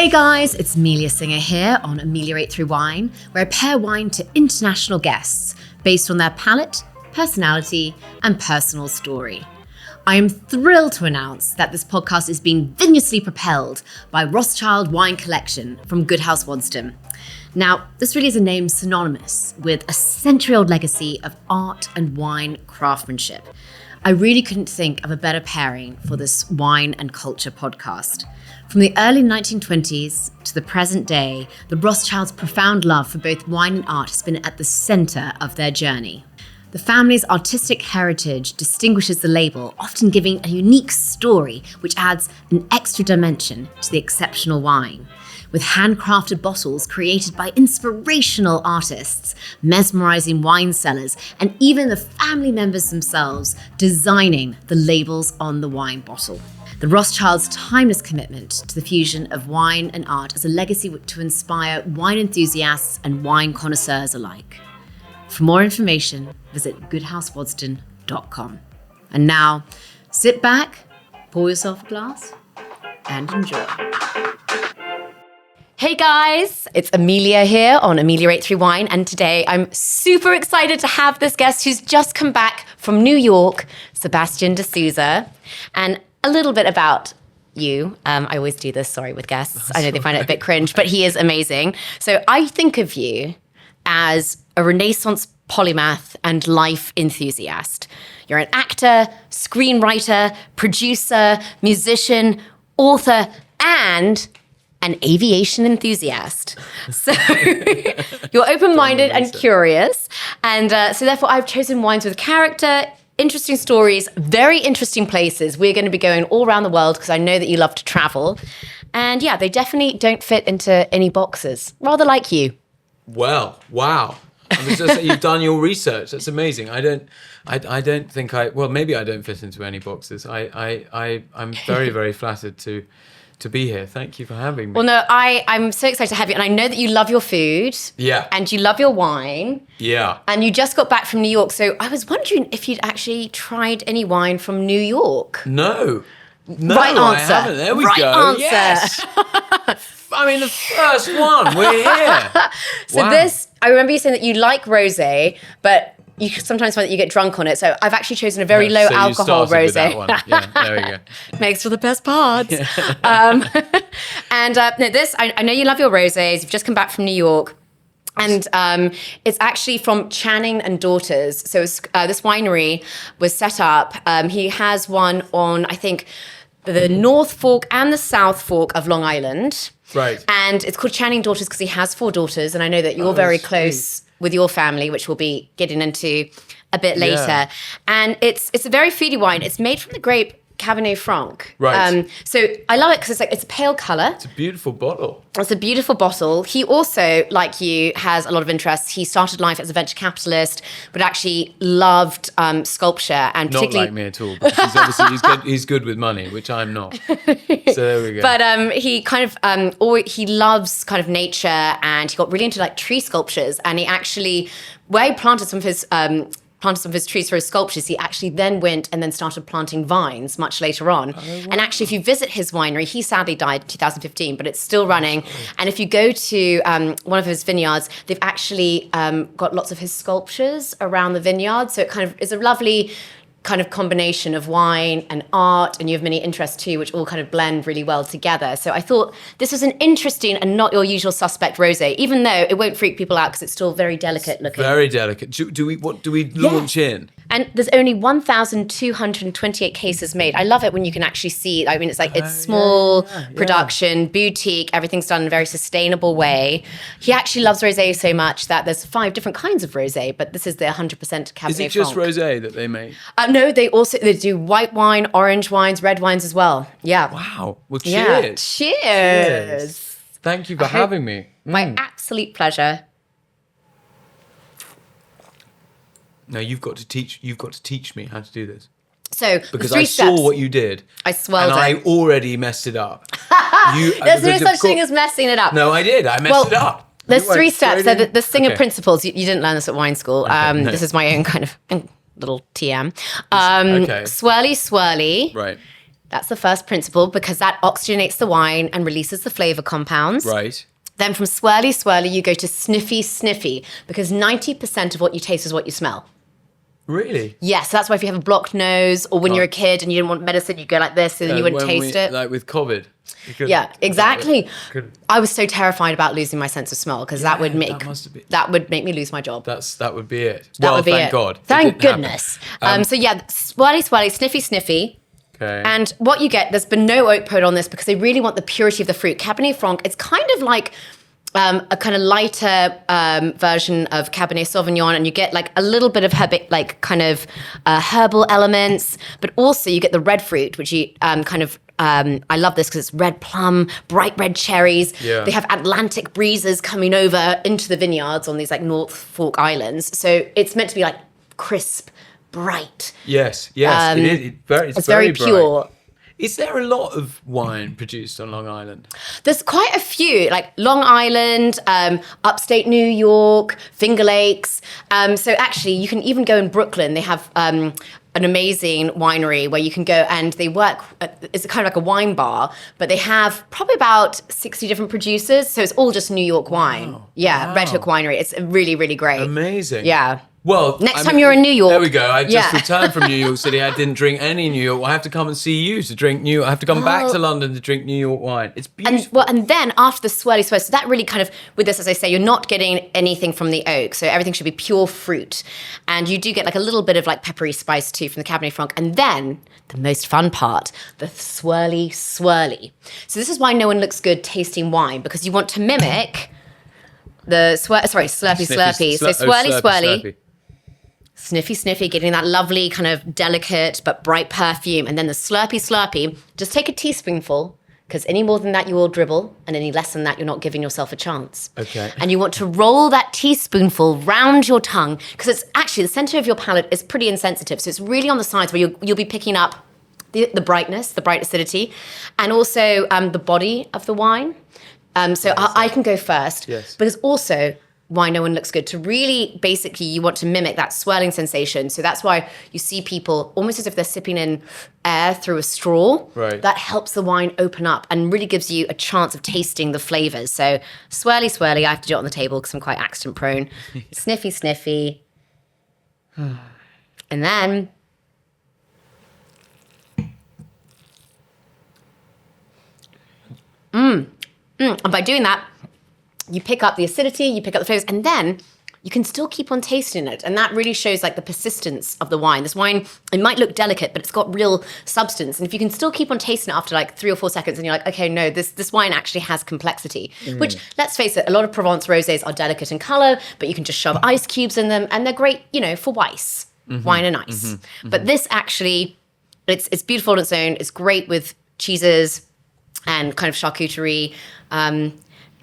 Hey guys, it's Amelia Singer here on Ameliorate Through Wine, where I pair wine to international guests based on their palate, personality, and personal story. I am thrilled to announce that this podcast is being vinously propelled by Rothschild Wine Collection from Goodhouse Waddesdon. Now, this really is a name synonymous with a century-old legacy of art and wine craftsmanship. I really couldn't think of a better pairing for this wine and culture podcast. From the early 1920s to the present day, the Rothschilds' profound love for both wine and art has been at the center of their journey. The family's artistic heritage distinguishes the label, often giving a unique story which adds an extra dimension to the exceptional wine. With handcrafted bottles created by inspirational artists, mesmerizing wine cellars, and even the family members themselves designing the labels on the wine bottle. The Rothschilds' timeless commitment to the fusion of wine and art as a legacy to inspire wine enthusiasts and wine connoisseurs alike. For more information, visit goodhousewaddesdon.com. And now, sit back, pour yourself a glass, and enjoy. Hey guys, it's Amelia here on Ameliorate Through Wine, and today I'm super excited to have this guest who's just come back from New York, Sebastian de Souza. And a little bit about you. I always do this, sorry, with guests. I know they find it a bit cringe, but he is amazing. So I think of you as a Renaissance polymath and life enthusiast. You're an actor, screenwriter, producer, musician, author, and an aviation enthusiast. So you're open-minded and curious. And so therefore I've chosen wines with character, interesting stories, very interesting places. We're going to be going all around the world because I know that you love to travel. And yeah, they definitely don't fit into any boxes, rather like you. Well, wow. I was just saying, you've done your research. That's amazing. I don't think well, maybe I don't fit into any boxes. I'm very, very flattered to be here. Thank you for having me. Well, no, I'm so excited to have you. And I know that you love your food. Yeah. And you love your wine. Yeah. And you just got back from New York. So I was wondering if you'd actually tried any wine from New York. No, right I answer. haven't. There we right go. Answer. Yes. I mean, the first one. We're here. So this, I remember you saying that you like rosé, but you sometimes find that you get drunk on it. So I've actually chosen a very low alcohol rosé. Yeah, there we go. Makes for the best parts. Yeah. No, this, I know you love your rosés. You've just come back from New York. And it's actually from Channing and Daughters. So this winery was set up. He has one on, I think, the North Fork and the South Fork of Long Island. Right. And it's called Channing Daughters because he has 4 daughters. And I know that you're very close with your family, which we'll be getting into a bit later. Yeah. And it's a very foodie wine. It's made from the grape Cabernet Franc. Right. So I love it because it's a pale color. It's a beautiful bottle. It's a beautiful bottle. He also, like you, has a lot of interests. He started life as a venture capitalist, but actually loved sculpture and particularly... Not like me at all. But he's good with money, which I'm not. So there we go. But he kind of he loves kind of nature, and he got really into like tree sculptures. And he actually, where he planted some of his trees for his sculptures, he actually then went and then started planting vines much later on. Oh, wow. And actually, if you visit his winery, he sadly died in 2015, but it's still running. And if you go to one of his vineyards, they've actually got lots of his sculptures around the vineyard. So it kind of is a lovely kind of combination of wine and art, and you have many interests too, which all kind of blend really well together. So I thought this was an interesting and not your usual suspect rosé, even though it won't freak people out because it's still very delicate looking. Very delicate. What do we launch in? And there's only 1,228 cases made. I love it when you can actually see. I mean, it's like it's small production, boutique. Everything's done in a very sustainable way. He actually loves rosé so much that there's 5 different kinds of rosé, but this is the 100% Cabernet Franc. Is it just rosé that they make? No, they do white wine, orange wines, red wines as well. Yeah. Wow. Well, cheers. Yeah. Cheers. Thank you for having me. My absolute pleasure. No, you've got to teach me how to do this. So because I saw what you did, I swelled and it. I already messed it up. There's no such thing as messing it up. No, I did. I messed it up. There's 3 steps. So the Singer principles. You didn't learn this at wine school. No. This is my own kind of little TM. Swirly, swirly. Right. That's the first principle, because that oxygenates the wine and releases the flavor compounds. Right. Then from swirly, you go to sniffy, because 90% of what you taste is what you smell. Really? Yes, so that's why if you have a blocked nose, or when you're a kid and you didn't want medicine, you go like this, so then you wouldn't taste it. Like with COVID. Yeah, exactly. I was so terrified about losing my sense of smell, because that would make me lose my job. That would be it. Thank God. Thank goodness. So yeah, swirly, sniffy. Okay. And what you get, there's been no oak put on this because they really want the purity of the fruit. Cabernet Franc, it's kind of like a kind of lighter version of Cabernet Sauvignon, and you get like a little bit of herbal elements, but also you get the red fruit, which you I love this because it's red plum, bright red cherries. Yeah. They have Atlantic breezes coming over into the vineyards on these like North Fork Islands. So it's meant to be like crisp, bright. Yes, it is. It's very bright. pure. Is there a lot of wine produced on Long Island? There's quite a few, like Long Island, upstate New York, Finger Lakes. So actually, you can even go in Brooklyn. They have an amazing winery where you can go and they work, it's kind of like a wine bar, but they have probably about 60 different producers. So it's all just New York wine. Wow. Yeah, Wow. Red Hook Winery. It's really, really great. Amazing. Yeah. Well, next time you're in New York. There we go. I just returned from New York City. I didn't drink any New York. I have to come and see you to drink I have to come back to London to drink New York wine. It's beautiful. And then after the swirly, so that really kind of, with this, as I say, you're not getting anything from the oak. So everything should be pure fruit. And you do get like a little bit of like peppery spice too from the Cabernet Franc. And then the most fun part, the swirly. So this is why no one looks good tasting wine, because you want to mimic the slurpy. So swirly. Sniffy, getting that lovely kind of delicate but bright perfume. And then the slurpy, just take a teaspoonful, because any more than that you will dribble, and any less than that you're not giving yourself a chance. Okay. And you want to roll that teaspoonful round your tongue, because it's actually, the center of your palate is pretty insensitive. So it's really on the sides where you'll be picking up the brightness, the bright acidity, and also the body of the wine. So I can go first. Yes. Because also, why no one looks good, to really, basically, you want to mimic that swirling sensation. So that's why you see people almost as if they're sipping in air through a straw. Right. That helps the wine open up and really gives you a chance of tasting the flavors. So swirly, I have to do it on the table because I'm quite accident prone. Sniffy. And then... And by doing that, you pick up the acidity, you pick up the flavors, and then you can still keep on tasting it. And that really shows like the persistence of the wine. This wine, it might look delicate, but it's got real substance. And if you can still keep on tasting it after like 3 or 4 seconds, and you're like, okay, no, this wine actually has complexity. Which, let's face it, a lot of Provence rosés are delicate in color, but you can just shove ice cubes in them, and they're great, for Weiss, wine and ice. But this actually, it's beautiful on its own. It's great with cheeses and kind of charcuterie.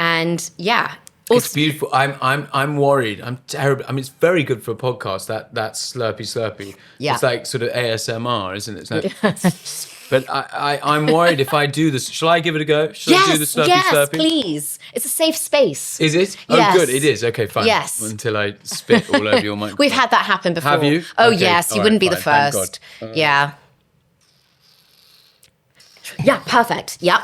And yeah, it's beautiful. I'm worried. I'm terrible. I mean, it's very good for a podcast. That slurpy. Yeah. It's like sort of ASMR, isn't it? But I'm worried if I do this. Shall I give it a go? Shall I do the slurpy? Yes, please. It's a safe space. Is it? Yes. Oh, good. It is. Okay, fine. Yes. Until I spit all over your microphone. We've had that happen before. Have you? Oh, Okay. yes. You All wouldn't right, be the fine. Thank first. God. Yeah. Yeah, perfect. Yep.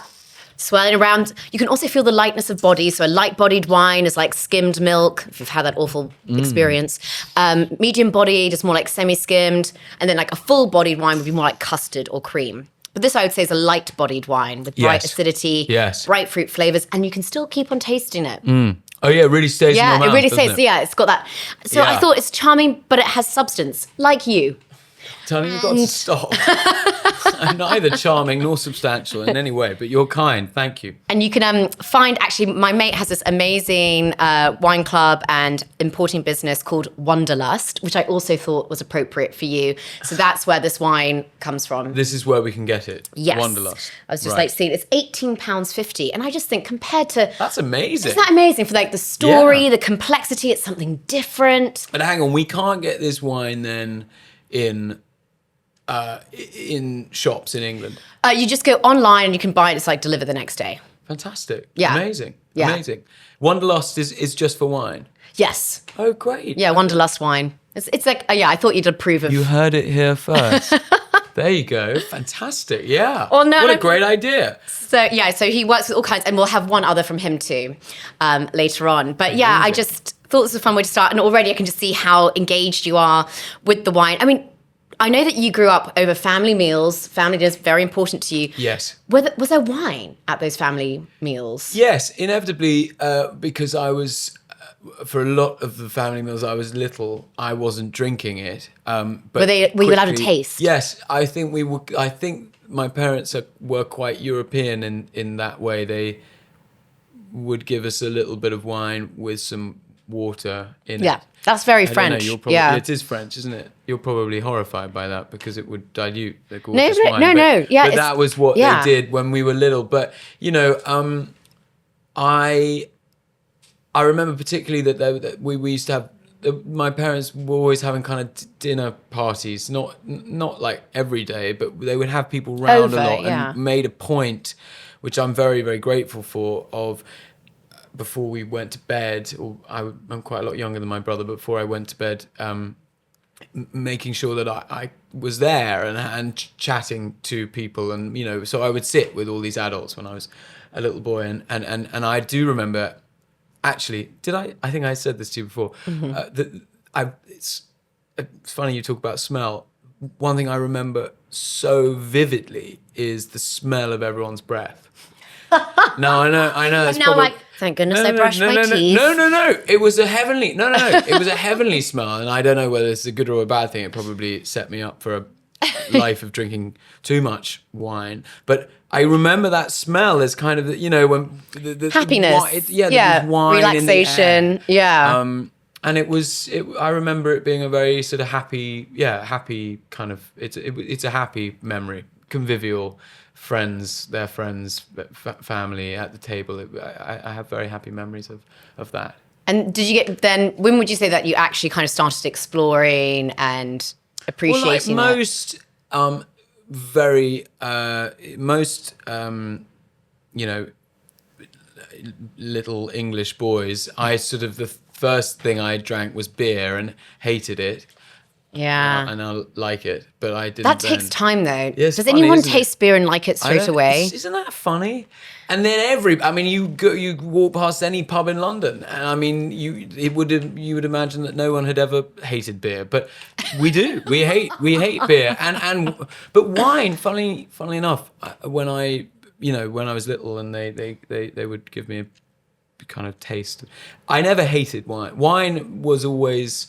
Swirling around. You can also feel the lightness of body. So a light-bodied wine is like skimmed milk, if you've had that awful experience. Medium-bodied is more like semi-skimmed. And then like a full-bodied wine would be more like custard or cream. But this, I would say, is a light-bodied wine with bright acidity, bright fruit flavors, and you can still keep on tasting it. Oh, yeah, it really stays in your mouth, it really doesn't stays. it? Yeah, it's got that. So I thought it's charming, but it has substance, like you. Tony, you've got to stop. I'm neither charming nor substantial in any way, but you're kind. Thank you. And you can find, actually, my mate has this amazing wine club and importing business called Wanderlust, which I also thought was appropriate for you. So that's where this wine comes from. This is where we can get it. Yes. Wanderlust. I was just like seeing it's £18.50. And I just think compared to... That's amazing. Isn't that amazing? For like the story, the complexity, it's something different. But hang on, we can't get this wine then in shops in England. You just go online and you can buy it. It's like delivered the next day. Fantastic. Yeah. Amazing. Yeah. Amazing. Wanderlust is just for wine. Yes. Oh, great. Yeah, Wanderlust Wine. It's like, I thought you'd approve of... You heard it here first. There you go. Fantastic. Yeah. Well, no, what a great idea. So he works with all kinds, and we'll have one other from him too later on. But yeah, I just thought this was a fun way to start. And already I can just see how engaged you are with the wine. I mean, I know that you grew up over family meals. Family dinners, very important to you. Yes. Was there wine at those family meals? Yes, inevitably, because I was, for a lot of the family meals I was little, I wasn't drinking it. But Were you allowed to taste? Yes, I think we were. I think my parents were quite European in that way. They would give us a little bit of wine with some water in it. Yeah, that's very French. Know, you're probably, yeah, it is French, isn't it? You're probably horrified by that because it would dilute the gorgeous wine. No. Yeah, but that was what they did when we were little. But you know, I remember particularly that we used to have. My parents were always having kind of dinner parties, not like every day, but they would have people round a lot, and made a point, which I'm very, very grateful for, of before we went to bed, or I'm quite a lot younger than my brother, but before I went to bed, making sure that I was there and chatting to people, and you know, so I would sit with all these adults when I was a little boy, and I do remember. Actually, I think I said this to you before. It's funny you talk about smell. One thing I remember so vividly is the smell of everyone's breath. No, I know. And now, like, thank goodness I brushed my teeth. No. It was a heavenly. No. It was a heavenly smell, and I don't know whether it's a good or a bad thing. It probably set me up for a life of drinking too much wine, but I remember that smell as kind of, you know, when the happiness, wine, relaxation, and I remember it being a very sort of happy kind of. It's a happy memory, convivial, their friends, family at the table. I have very happy memories of that. And did you get then? When would you say that you actually kind of started exploring and appreciating? Well, like most, you know, little English boys, I sort of, the first thing I drank was beer and hated it. Yeah. And I like it, but I didn't. That takes time though. Yeah, does anyone taste beer and like it straight away? Isn't that funny? And then you walk past any pub in London, and I mean, you would imagine that no one had ever hated beer, but we do. We hate beer, but wine. Funnily enough, when I was little, and they would give me a kind of taste. I never hated wine. Wine was always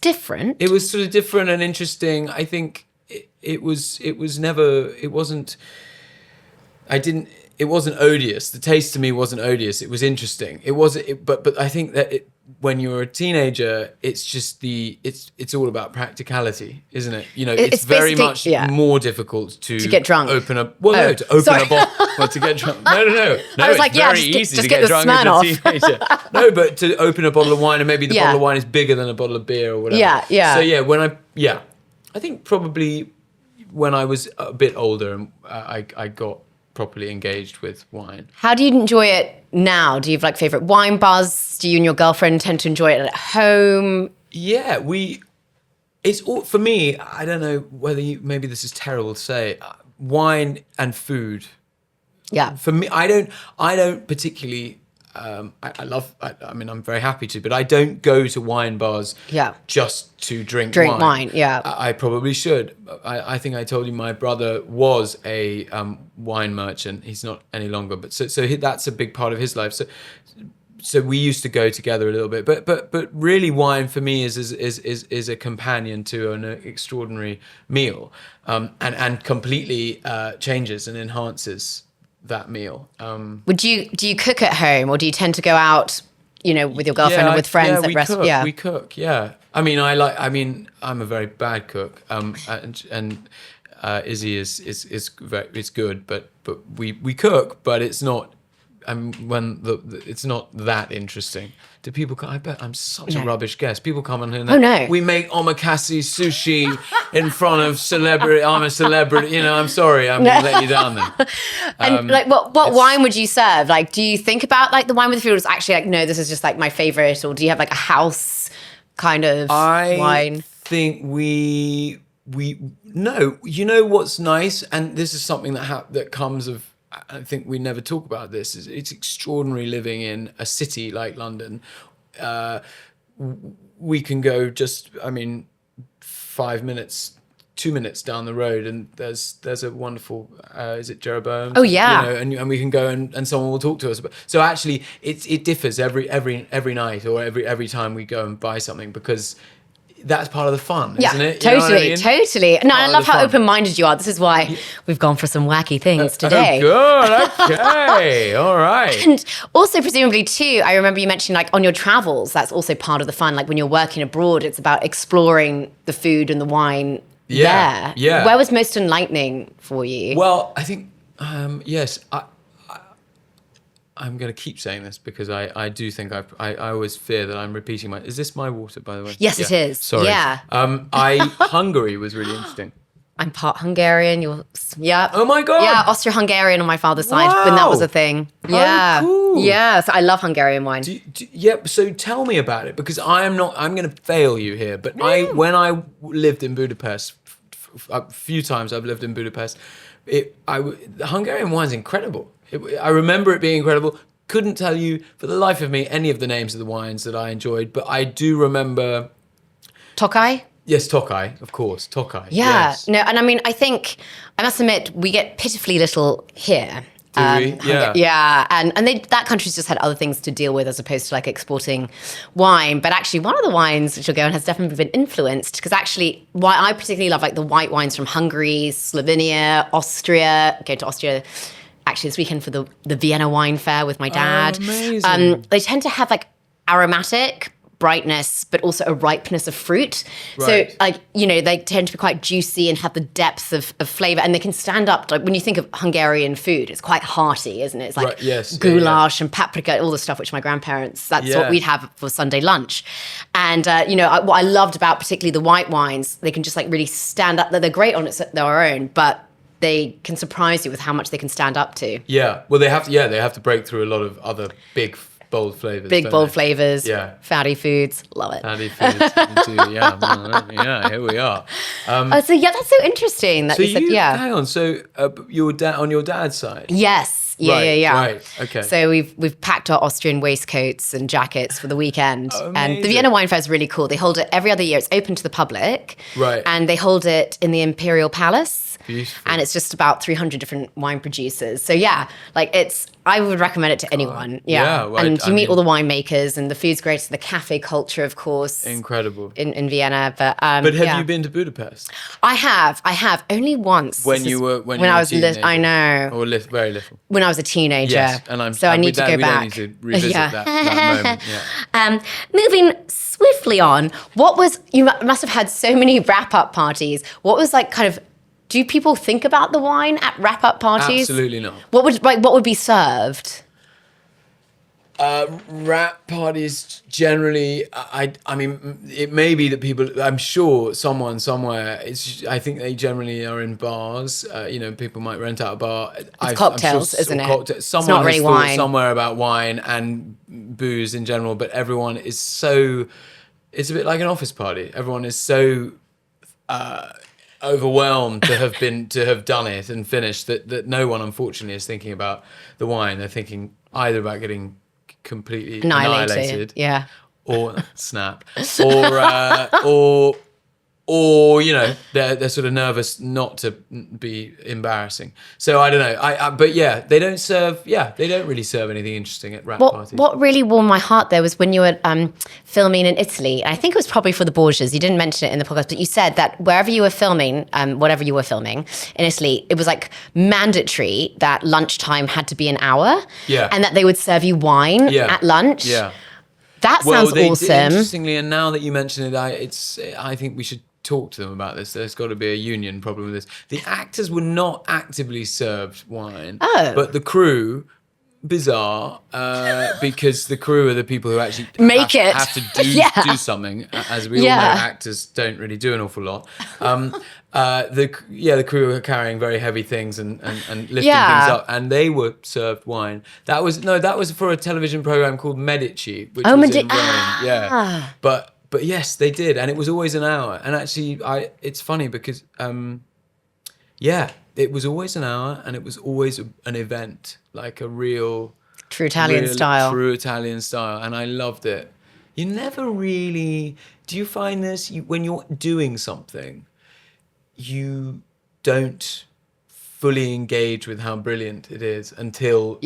different. It was sort of different and interesting. I think it wasn't odious. The taste to me wasn't odious. It was interesting. But I think that when you're a teenager, it's just it's all about practicality, isn't it? You know, it's very much more difficult to get drunk. To open a bottle. Well, to get drunk. No. I was like, very easy to get drunk as a teenager. No, but to open a bottle of wine, and maybe the bottle of wine is bigger than a bottle of beer or whatever. Yeah. So I think probably when I was a bit older, and I got properly engaged with wine. How do you enjoy it now? Do you have like favorite wine bars? Do you and your girlfriend tend to enjoy it at home? Yeah, it's all, for me, I don't know whether maybe this is terrible to say, wine and food. Yeah. For me, I don't particularly, I'm very happy to, but I don't go to wine bars just to drink wine. I probably should. I think I told you my brother was a wine merchant. He's not any longer, but so that's a big part of his life. So we used to go together a little bit, but really wine for me is a companion to an extraordinary meal, and completely changes and enhances that meal. Do you cook at home, or do you tend to go out, you know, with your girlfriend or with friends at restaurants? We cook. Yeah. I mean, I'm a very bad cook. And Izzy is good, but we cook, but it's not. It's not that interesting. Do people come? I bet I'm such a rubbish guest. People come on here and no. We make omakase sushi in front of celebrity. I'm a celebrity. You know, I'm sorry. I'm going to let you down then. And like, what wine would you serve? Like, do you think about like the wine with the food? Is actually like, no, this is just like my favorite, or do you have like a house kind of wine? I think we no, you know what's nice, and this is something that comes of. I think we never talk about this. Is it's extraordinary living in a city like London. We can go just, 5 minutes, 2 minutes down the road, and there's a wonderful, is it Jeroboam? Oh yeah. And we can go and someone will talk to us. So actually, it differs every night or every time we go and buy something, because that's part of the fun, isn't it? You know what I mean? Totally. No, I love how fun. open-minded you are. This is why we've gone for some wacky things today. Oh, good. Okay. All right. And also, presumably, too, I remember you mentioning, like, on your travels, that's also part of the fun. Like, when you're working abroad, it's about exploring the food and the wine there. Yeah. Where was most enlightening for you? Well, I think, yes, I'm going to keep saying this because I do think I always fear that I'm repeating my. Is this my water, by the way? Yes, it is. Sorry. Yeah. Hungary was really interesting. I'm part Hungarian. Yeah. Oh my God. Yeah, Austro-Hungarian on my father's side when that was a thing. Yeah. Oh, cool. Yeah. So I love Hungarian wine. Yep. So tell me about it, because I'm going to fail you here. But when I lived in Budapest, a few times I've lived in Budapest, the Hungarian wine's incredible. I remember it being incredible. Couldn't tell you for the life of me any of the names of the wines that I enjoyed, but I do remember. Tokaj? Yes, Tokaj, of course. Tokaj. Yeah. Yes. No, and I must admit, we get pitifully little here. Do we? Yeah. Yeah, and that country's just had other things to deal with as opposed to like exporting wine. But actually, one of the wines which you'll go on has definitely been influenced, because actually, why I particularly love like the white wines from Hungary, Slovenia, Austria. Going to Austria actually this weekend for the Vienna Wine Fair with my dad. Oh, amazing. They tend to have like aromatic brightness, but also a ripeness of fruit. Right. So, like, they tend to be quite juicy and have the depth of flavor, and they can stand up. Like, when you think of Hungarian food, it's quite hearty, isn't it? It's like goulash and paprika, all the stuff which my grandparents, that's what we'd have for Sunday lunch. And, what I loved about particularly the white wines, they can just like really stand up. They're great on their own, but they can surprise you with how much they can stand up to. Yeah. Well, they have to break through a lot of other big bold flavors. Big, bold flavors. Yeah. Fatty foods. Love it. Fatty foods. Yeah. Yeah, here we are. That's so interesting that you said, Hang on. So your dad, on your dad's side? Yes. Yeah. Right. Okay. So we've packed our Austrian waistcoats and jackets for the weekend. And the Vienna Wine Fair is really cool. They hold it every other year. It's open to the public. Right. And they hold it in the Imperial Palace. Beautiful. And it's just about 300 different wine producers. So yeah, like I would recommend it to anyone. Yeah. Well, and you meet all the winemakers, and the food's great. The cafe culture, of course. Incredible. In Vienna. But have you been to Budapest? I have only once. When you were a teenager. I know. Or very little. When I was a teenager. Yes, and I need to go back. We need to revisit that moment. Yeah. Moving swiftly on, you must have had so many wrap-up parties. What was like kind of, do people think about the wine at wrap-up parties? Absolutely not. What would be served? Wrap parties generally, I mean, it may be that people, I'm sure someone somewhere, I think they generally are in bars. People might rent out a bar. It's cocktails, isn't it? Someone it's not really has wine. thought somewhere about wine and booze in general, but everyone is so, it's a bit like an office party. Everyone is so overwhelmed to have done it and finished that no one, unfortunately, is thinking about the wine. They're thinking either about getting completely annihilated, or snap, or they're sort of nervous not to be embarrassing. So I don't know. But they don't really serve anything interesting at wrap parties. What really warmed my heart there was when you were filming in Italy. I think it was probably for the Borgias. You didn't mention it in the podcast, but you said that wherever you were filming, whatever you were filming in Italy, it was like mandatory that lunchtime had to be an hour, and that they would serve you wine at lunch. Yeah. That sounds awesome. Interestingly, and now that you mention it, I think we should talk to them about this. There's got to be a union problem with this. The actors were not actively served wine, but the crew, bizarre, because the crew are the people who actually have to do something. As we all know, actors don't really do an awful lot. The crew are carrying very heavy things and lifting things up, and they were served wine. That was for a television program called Medici, which was in Rome. But But yes, they did, and it was always an hour. And actually, it's funny because, it was always an hour, and it was always an event, like a real True Italian style. True Italian style, and I loved it. You never really. Do you find this? When you're doing something, you don't fully engage with how brilliant it is until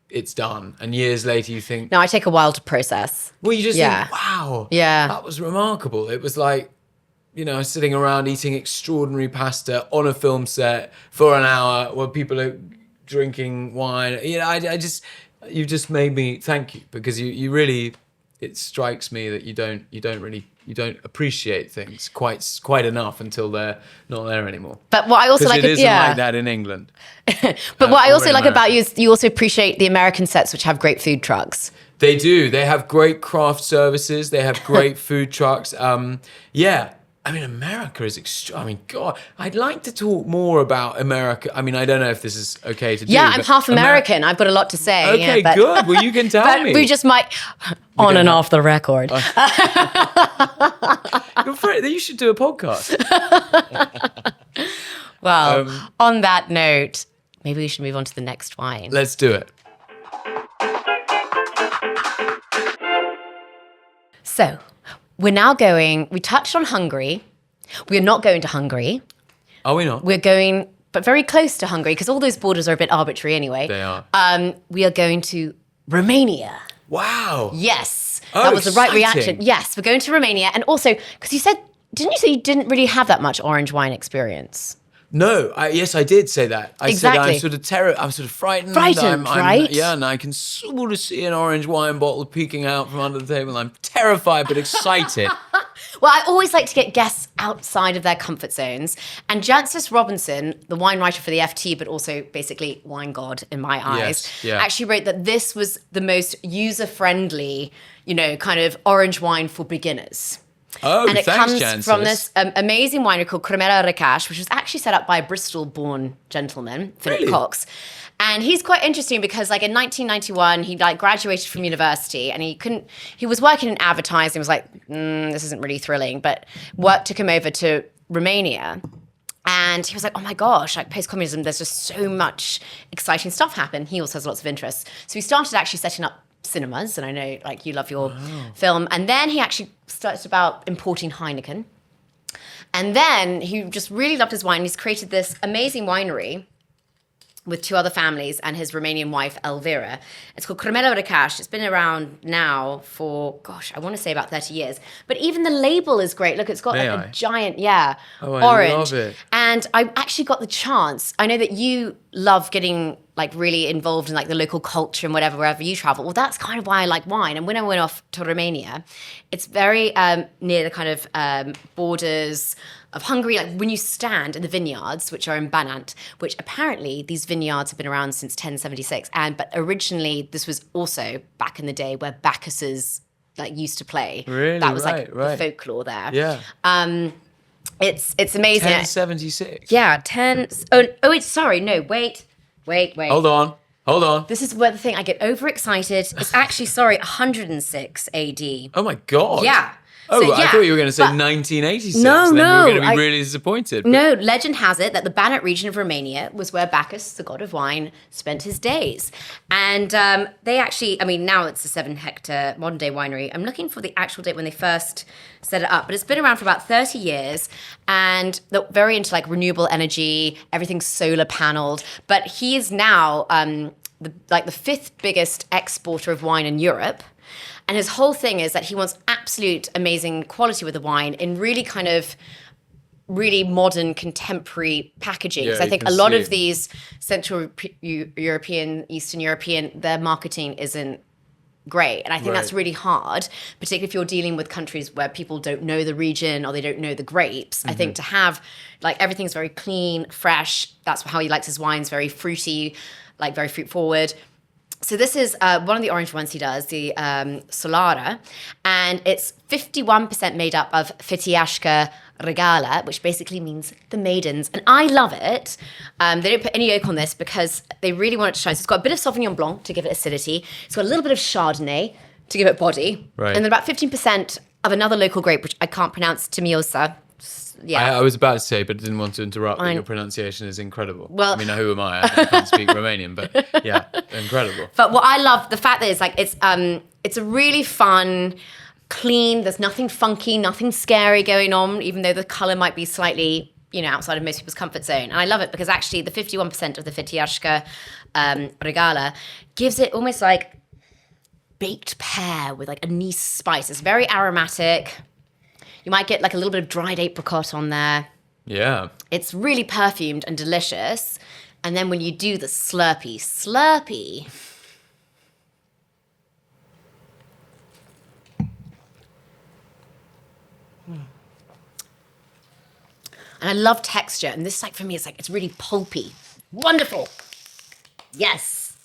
it's done. And years later you think... No, I take a while to process. Well, you just think, wow, that was remarkable. It was like, sitting around eating extraordinary pasta on a film set for an hour while people are drinking wine. You just made me thank you, because you really... It strikes me that you don't appreciate things quite enough until they're not there anymore. But what I also like, it isn't like that in England. But what I also like about you is you also appreciate the American sets, which have great food trucks. They do. They have great craft services. They have great food trucks. I mean, America is God, I'd like to talk more about America. I mean, I don't know if this is okay to do. Yeah, I'm half American. I've got a lot to say. Okay, good. Well, you can tell me. We just might, on and off the record. You should do a podcast. Well, on that note, maybe we should move on to the next wine. Let's do it. So, we touched on Hungary. We're not going to Hungary. Are we not? We're going, but very close to Hungary, because all those borders are a bit arbitrary anyway. They are. We are going to Romania. Wow. Yes. Oh, that was the right exciting. reaction. Yes, we're going to Romania. And also, because didn't you say you didn't really have that much orange wine experience? No, yes, I did say that. I said I'm sort of frightened. Frightened, right? Yeah, and I can sort of see an orange wine bottle peeking out from under the table. I'm terrified but excited. Well, I always like to get guests outside of their comfort zones. And Jancis Robinson, the wine writer for the FT, but also basically wine god in my eyes, actually wrote that this was the most user-friendly, kind of orange wine for beginners. Oh, and it thanks, comes Jancis. from this amazing winery called Cramele Recas, which was actually set up by a Bristol-born gentleman, Philip Cox. And he's quite interesting because, in 1991, he graduated from university, and he was working in advertising. Was like, this isn't really thrilling, but work took him over to Romania. And he was like, oh my gosh, post-communism, there's just so much exciting stuff happen. He also has lots of interests. So he started actually setting up cinemas, and I know you love your film. And then he actually started about importing Heineken. And then he just really loved his wine. He's created this amazing winery with two other families and his Romanian wife, Elvira. It's called Cramele Recas. It's been around now for, I want to say about 30 years. But even the label is great. Look, it's got a giant, orange. I love it. And I actually got the chance. I know that you love getting really involved in the local culture and wherever you travel. Well, that's kind of why I like wine. And when I went off to Romania, it's very near the kind of borders of Hungary. When you stand in the vineyards, which are in Banat, which apparently these vineyards have been around since 1076. But originally this was also back in the day where Bacchuses used to play. Really? That was the folklore there. Yeah. It's amazing. 1076. Yeah, 10. Oh wait, sorry. No, wait. Hold on. This is where the thing, I get overexcited. It's actually, 106 AD. Oh my God. Yeah. Oh, I thought you were going to say 1986. No. Then we were going to be really disappointed. But... No, legend has it that the Banat region of Romania was where Bacchus, the god of wine, spent his days. And they actually, now it's a 7-hectare modern-day winery. I'm looking for the actual date when they first set it up. But it's been around for about 30 years. And they're very into renewable energy. Everything's solar paneled. But he is now the 5th biggest exporter of wine in Europe. And his whole thing is that he wants absolute amazing quality with the wine in really kind of really modern contemporary packaging. Because I think a lot of these Central European, Eastern European, their marketing isn't great. And I think that's really hard, particularly if you're dealing with countries where people don't know the region or they don't know the grapes. I think to have everything's very clean, fresh. That's how he likes his wines, very fruity, very fruit forward. So this is one of the orange ones he does, the Solara, and it's 51% made up of Fetiashka Regala, which basically means the maidens. And I love it. They don't put any oak on this because they really want it to shine. So it's got a bit of Sauvignon Blanc to give it acidity. It's got a little bit of Chardonnay to give it body. Right. And then about 15% of another local grape, which I can't pronounce, Timiosa. Yeah. I was about to say, but didn't want to interrupt, but your pronunciation is incredible. Well, I mean, who am I? I can't speak Romanian, but yeah, incredible. But what I love, the fact that it's like, it's a really fun, clean, there's nothing funky, nothing scary going on, even though the colour might be slightly, outside of most people's comfort zone. And I love it because actually the 51% of the Fetiashka Regala gives it almost like baked pear with like anise spice. It's very aromatic. You might get like a little bit of dried apricot on there. Yeah. It's really perfumed and delicious. And then when you do the slurpee. And I love texture. And this, like, for me, it's really pulpy. Wonderful. Yes.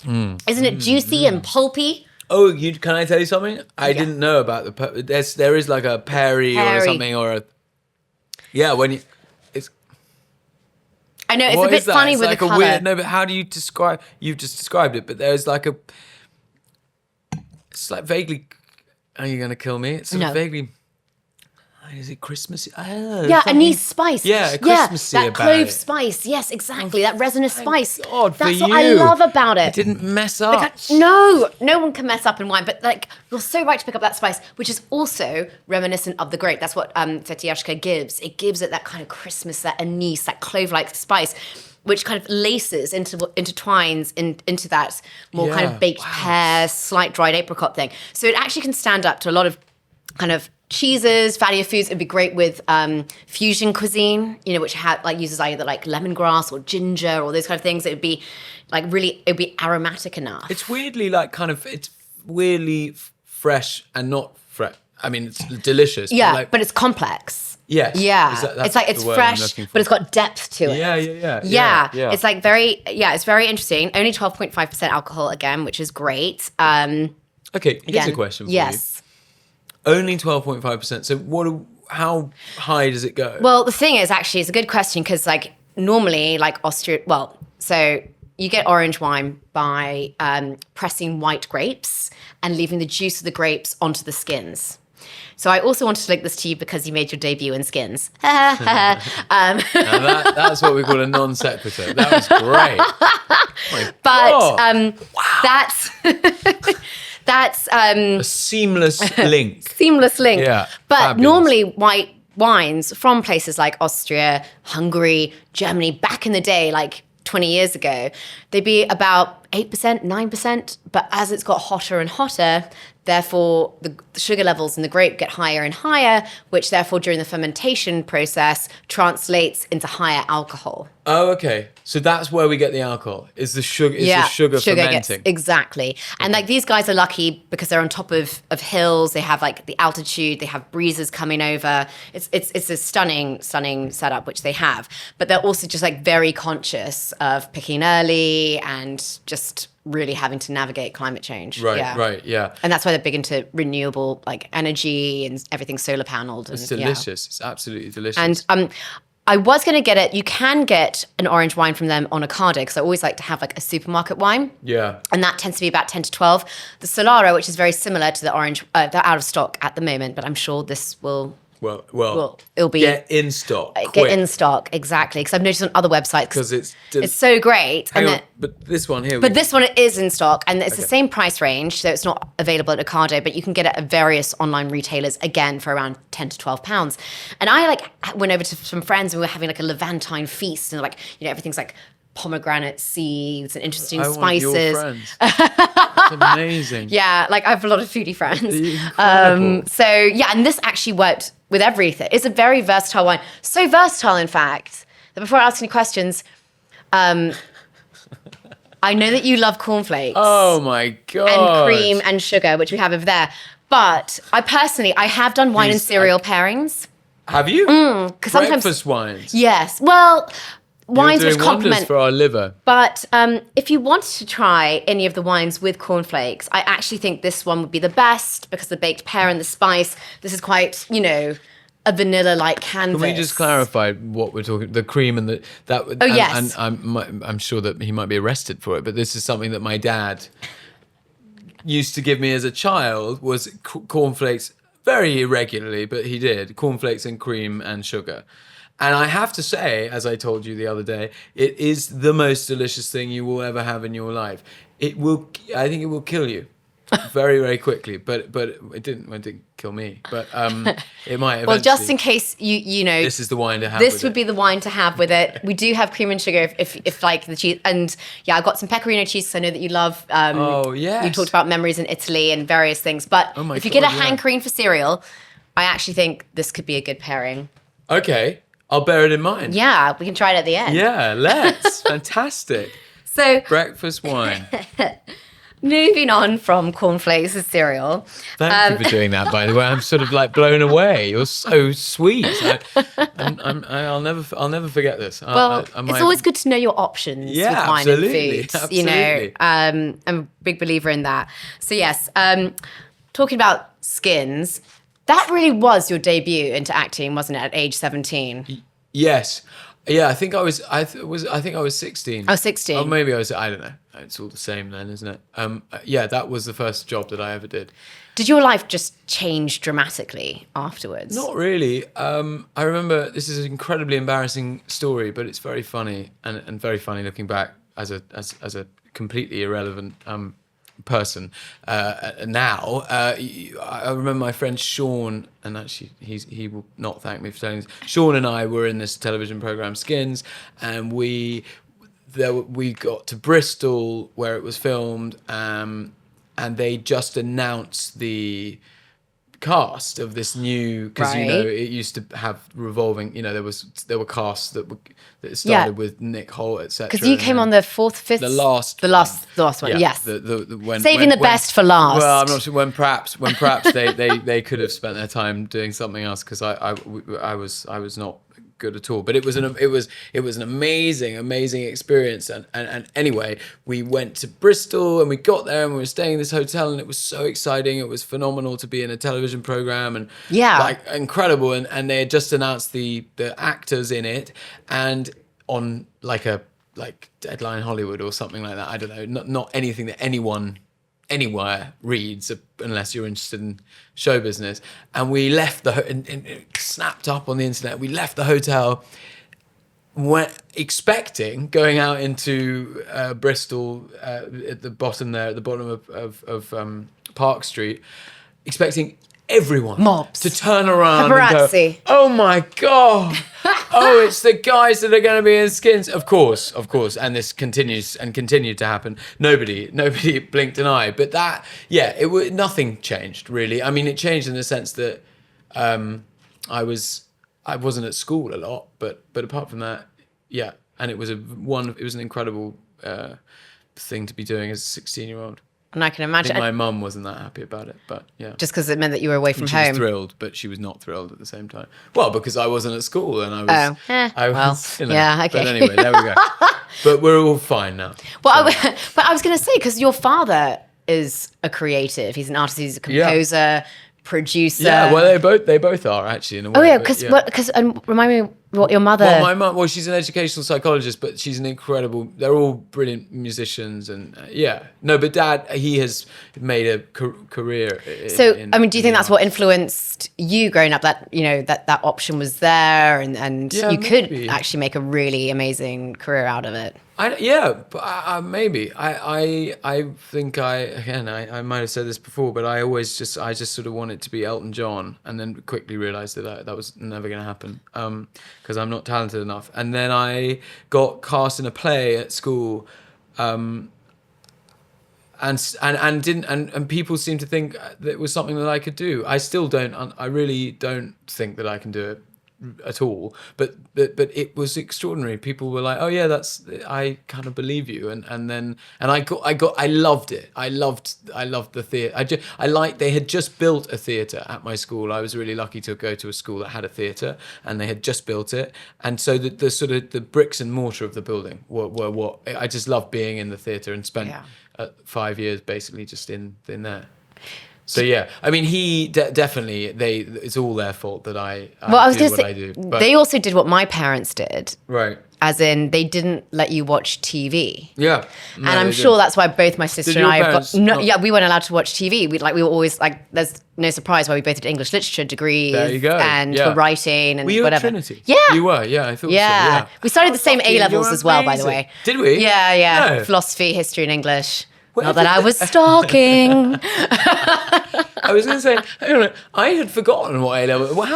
Isn't it juicy and pulpy? Oh, can I tell you something? I didn't know about there is like a peary or something I know, it's a bit funny with the colour. Weird, no, but how do you describe, you've just described it, but there's like it's like vaguely, are you going to kill me? It's sort of vaguely, is it Christmassy? Yeah, anise spice. Yeah, Christmassy that about clove it. spice. Yes, exactly. That resinous spice. God, that's what I love about it. It didn't mess up. No one can mess up in wine. But like, you're so right to pick up that spice, which is also reminiscent of the grape. That's what Fetiashka gives. It gives it that kind of Christmas, that anise, that clove-like spice, which kind of laces intertwines into that more kind of baked pear, slight dried apricot thing. So it actually can stand up to a lot of kind of cheeses, fattier foods. It'd be great with fusion cuisine, which uses either like lemongrass or ginger or those kind of things. It would be like it'd be aromatic enough. It's weirdly it's weirdly fresh and not fresh. I mean, it's delicious. Yeah, but it's complex. Yes. Yeah. It's fresh, but it's got depth to it. Yeah. It's like it's very interesting. Only 12.5% alcohol again, which is great. Okay, here's a question for you. Yes. Only 12.5%. So how high does it go? Well, the thing is, actually, it's a good question because, like, normally, like Austria, so you get orange wine by pressing white grapes and leaving the juice of the grapes onto the skins. So I also wanted to link this to you because you made your debut in skins. Now that's what we call a non sequitur. That was great. That's a seamless link. Yeah. But fabulous. Normally white wines from places like Austria, Hungary, Germany, back in the day, like 20 years ago, they'd be about 8%, 9%. But as it's got hotter and hotter, therefore the sugar levels in the grape get higher and higher, which therefore during the fermentation process translates into higher alcohol. Oh, okay. So that's where we get the alcohol. Is the sugar? The sugar fermenting? Exactly. And like these guys are lucky because they're on top of hills. They have like the altitude. They have breezes coming over. It's a stunning setup which they have. But they're also just like very conscious of picking early and just really having to navigate climate change. Right. And that's why they're big into renewable like energy and everything solar paneled. It's delicious. It's absolutely delicious. And I was going to get it. You can get an orange wine from them on a Ocado because I always like to have like a supermarket wine. Yeah. And that tends to be about 10 to 12. The Solaro, which is very similar to the orange, they're out of stock at the moment, but I'm sure this will... Well, it'll be get in stock. Get in stock, exactly. Because I've noticed on other websites because it's so great. But this one here. But this one is in stock, and it's the same price range, so it's not available at Ocado, but you can get it at various online retailers again for around £10 to £12. And I went over to some friends and we were having like a Levantine feast, and everything's like pomegranate seeds and interesting spices. Want your friends. That's amazing. Yeah, I have a lot of foodie friends. And this actually worked with everything. It's a very versatile wine. So versatile, in fact, that before I ask any questions, I know that you love cornflakes. Oh my God. And cream and sugar, which we have over there. But I have done wine and cereal pairings. Have you? Because breakfast wines. Yes. Well, wines which complement for our liver. But if you wanted to try any of the wines with cornflakes, I actually think this one would be the best because the baked pear and the spice. This is quite, a vanilla-like canvas. Can we just clarify what we're talking? The cream and that. Oh, yes. And I'm sure that he might be arrested for it, but this is something that my dad used to give me as a child was cornflakes, very irregularly, but he did, cornflakes and cream and sugar. And I have to say, as I told you the other day, it is the most delicious thing you will ever have in your life. I think it will kill you very, very quickly. But it didn't kill me. But it might eventually. Well, just in case you know, this is the wine to have. This would be the wine to have with it. We do have cream and sugar if like the cheese. And yeah, I've got some pecorino cheese because I know that you love. Oh, yes. You talked about memories in Italy and various things. But if you get a hankering for cereal, I actually think this could be a good pairing. Okay. I'll bear it in mind. Yeah, we can try it at the end. Yeah, let's. Fantastic. So breakfast wine. Moving on from cornflakes and cereal. Thank you for doing that, by the way. I'm sort of like blown away. You're so sweet. I'll never forget this. Well, it's always good to know your options with wine and food. Absolutely. You know, I'm a big believer in that. So yes, talking about skins. That really was your debut into acting, wasn't it? At age 17. Yes. Yeah, I think I was 16. Oh, 16. Or maybe I don't know. It's all the same then, isn't it? Yeah, that was the first job that I ever did. Did your life just change dramatically afterwards? Not really. I remember, this is an incredibly embarrassing story, but it's very funny and very funny looking back as a completely irrelevant person now. I remember my friend Sean, and actually he will not thank me for telling this. Sean and I were in this television program Skins, and we got to Bristol where it was filmed, and they just announced the cast of this new, because you know it used to have revolving, you know, there were casts that started with Nick Holt, etc. Because you came on the fourth, fifth, the last one. Yes, saving the best for last. Well, I'm not sure when perhaps they could have spent their time doing something else, because I was not good at all, but it was an amazing experience, and anyway, we went to Bristol and we got there and we were staying in this hotel, and it was so exciting. It was phenomenal to be in a television program, and like incredible, and they had just announced the actors in it, and on like Deadline Hollywood or something like that, I don't know, not anything that anyone anywhere reads unless you're interested in show business. And we left and it snapped up on the internet. We left the hotel, went expecting, going out into Bristol at the bottom of Park Street, expecting everyone mobs to turn around paparazzi and go, oh my God, oh, it's the guys that are going to be in Skins. Of course. And this continued to happen. Nobody blinked an eye. But nothing changed really. I mean, it changed in the sense that I wasn't at school a lot, but apart from that, yeah. And it was an incredible thing to be doing as a 16-year-old. And I can imagine. I think my mum wasn't that happy about it, but yeah. Just because it meant that you were away from home. She was thrilled, but she was not thrilled at the same time. Well, because I wasn't at school and I was. Yeah, okay. But anyway, there we go. But we're all fine now. Well, but I was going to say, because your father is a creative. He's an artist. He's a composer, producer. Yeah, well, they both are actually in a way. Oh yeah, because remind me what your mother. Well, my mum. Well, she's an educational psychologist, but she's an incredible. They're all brilliant musicians, and but Dad, he has made a career. So, I mean, do you think that's what influenced you growing up? That that option was there, and you could actually make a really amazing career out of it. Maybe. I think I might have said this before, but I just sort of wanted to be Elton John, and then quickly realised that that was never going to happen because I'm not talented enough. And then I got cast in a play at school, and people seem to think that it was something that I could do. I still don't. I really don't think that I can do it at all, but it was extraordinary. People were like, oh yeah, I kind of believe you, and I loved it. I loved the theatre. They had just built a theatre at my school. I was really lucky to go to a school that had a theatre, and they had just built it, and so the sort of the bricks and mortar of the building were what I just loved being in the theatre, and spent 5 years basically just in there. So yeah, I mean, he definitely. It's all their fault that I do what I do. But they also did what my parents did, right? as in they didn't let you watch TV. Yeah. And I'm sure that's why both my sister and I have got, we weren't allowed to watch TV. We were always like, there's no surprise why we both did English literature degrees. There you go. And were writing and were you whatever. At Trinity? Yeah. You were, yeah, I thought so. Yeah. We started the same A-levels as well, by the way. Did we? Yeah. No. Philosophy, history and English. Not that I was stalking. I was going to say, hang on, I had forgotten what A-level. Well,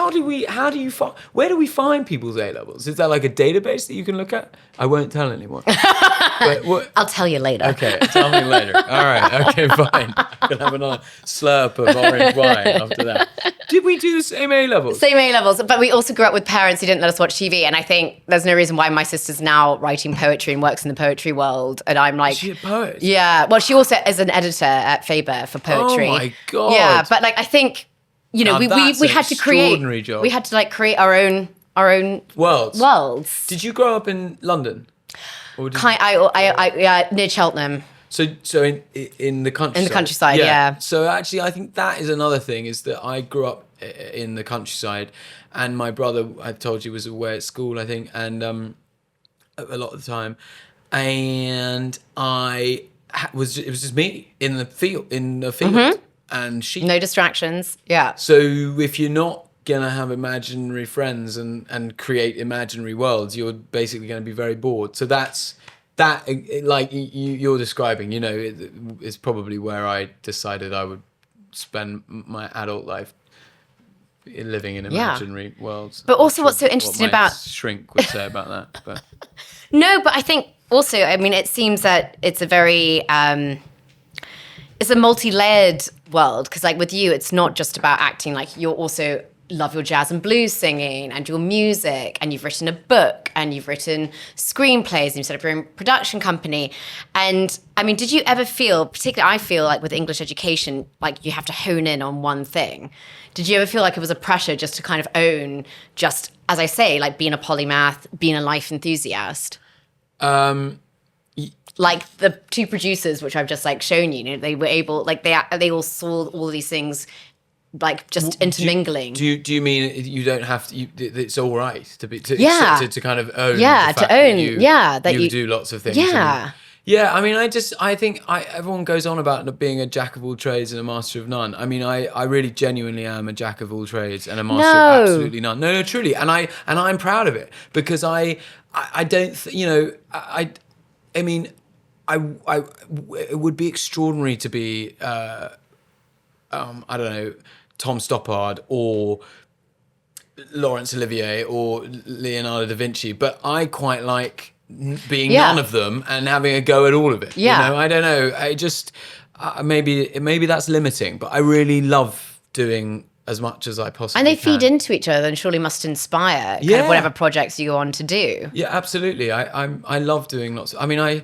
where do we find people's A-levels? Is there like a database that you can look at? I won't tell anyone. I'll tell you later. Okay, tell me later. All right, okay, fine. I can have another slurp of orange wine after that. Did we do the same A-levels? Same A-levels, but we also grew up with parents who didn't let us watch TV, and I think there's no reason why my sister's now writing poetry and works in the poetry world, and I'm like... Is she a poet? Yeah, well, she also is an editor at Faber for poetry. Oh my God. Yeah, but like I think, we had to create... Job. We had to like create our own worlds. Did you grow up in London? Or did I near Cheltenham. So in the countryside. In the countryside, yeah. So actually, I think that is another thing, is that I grew up in the countryside, and my brother, I told you, was away at school, I think, and a lot of the time, and it was just me in the field, Mm-hmm. and she. No distractions. Yeah. So if you're not gonna have imaginary friends and create imaginary worlds, you're basically going to be very bored. So that's like you're describing, is probably where I decided I would spend my adult life, living in imaginary worlds. But also, what's so interesting about shrink would say about that. But no, but I think also, I mean, it seems that it's a very it's a multi-layered world, because like with you, it's not just about acting. Like you're also love your jazz and blues singing and your music, and you've written a book and you've written screenplays and you've set up your own production company. And I mean, did you ever feel, particularly I feel like with English education, like you have to hone in on one thing. Did you ever feel like it was a pressure just to kind of own, just as I say, like being a polymath, being a life enthusiast? Like the two producers, which I've just like shown you, they were able, like they all saw all these things like just intermingling. Do you mean you don't have to? It's all right to be to kind of own. Yeah, the fact to own. That you do lots of things. Yeah. Yeah, I mean, I think everyone goes on about being a jack of all trades and a master of none. I mean, I really genuinely am a jack of all trades and a master of absolutely none. No, truly, and I'm proud of it, because I don't, I mean, it would be extraordinary to be, I don't know, Tom Stoppard or Laurence Olivier or Leonardo da Vinci, but I quite like being none of them and having a go at all of it. Yeah. I don't know. I just maybe that's limiting, but I really love doing as much as I possibly can. And they feed into each other and surely must inspire kind of whatever projects you go on to do. Yeah, absolutely. I love doing lots. I mean, I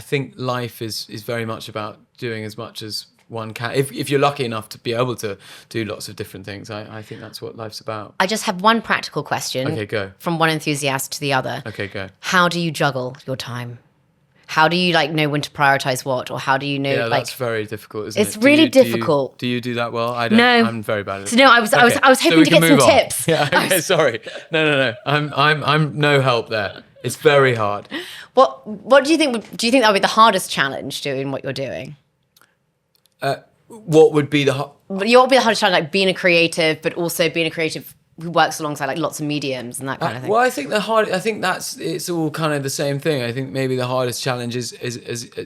think life is very much about doing as much as one can. If you're lucky enough to be able to do lots of different things, I think that's what life's about. I just have one practical question. Okay, go. From one enthusiast to the other. Okay, go. How do you juggle your time? How do you know when to prioritize what, or how do you know? Yeah, that's very difficult, isn't it? It's really difficult. Do you do that well? I don't. No, I'm very bad at it. So no, I was hoping to get some tips. Yeah. Okay. Sorry. No. I'm no help there. It's very hard. What do you think? Do you think that would be the hardest challenge doing what you're doing? What would be the? What would be the hardest challenge? Like being a creative, but also being a creative who works alongside like lots of mediums and that kind of thing. Well, I think it's all kind of the same thing. I think maybe the hardest challenge is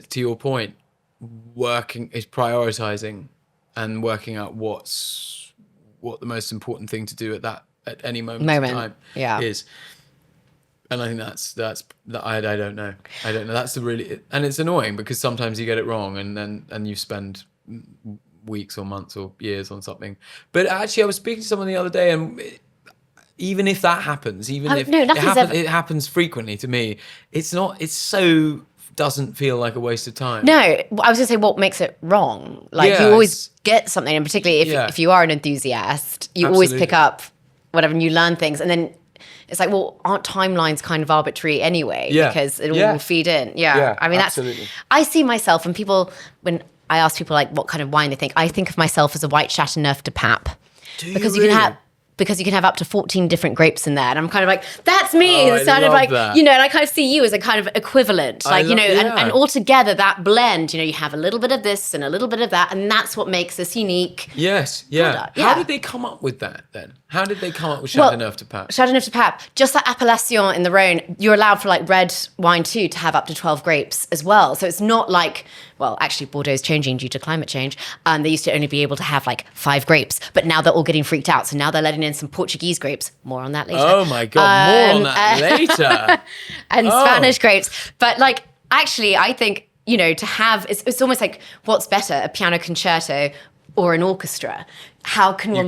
to your point, is prioritizing and working out what the most important thing to do at any moment in time is. And I think that's I don't know. That's and it's annoying because sometimes you get it wrong and you spend weeks or months or years on something. But actually, I was speaking to someone the other day, and even if that happens, it happens frequently to me. It doesn't feel like a waste of time. No, I was gonna say, what makes it wrong? Like you always get something, and particularly if you are an enthusiast, you always pick up whatever and you learn things, and then it's like, well, aren't timelines kind of arbitrary anyway? Yeah. Because it all will feed in. Yeah. I mean, I see myself when I ask people like what kind of wine they think, I think of myself as a white Chateauneuf de Pape. Because you can have because you can have up to 14 different grapes in there. And I'm kind of like, that's me. Oh, It's kind of love like, that. and I kind of see you as a kind of equivalent, and altogether that blend, you have a little bit of this and a little bit of that, and that's what makes this unique. Yes, yeah. Product. How did they come up with that then? How did they come up with Chardonnay to Pape? Chardonnay to Pape, just that appellation in the Rhone, you're allowed for like red wine too to have up to 12 grapes as well. So it's not like, well, actually Bordeaux is changing due to climate change. They used to only be able to have like 5 grapes, but now they're all getting freaked out. So now they're letting in some Portuguese grapes. More on that later. Oh my God, more on that later. And Spanish grapes. But like, actually, I think, to have, it's almost like, what's better, a piano concerto or an orchestra? How can one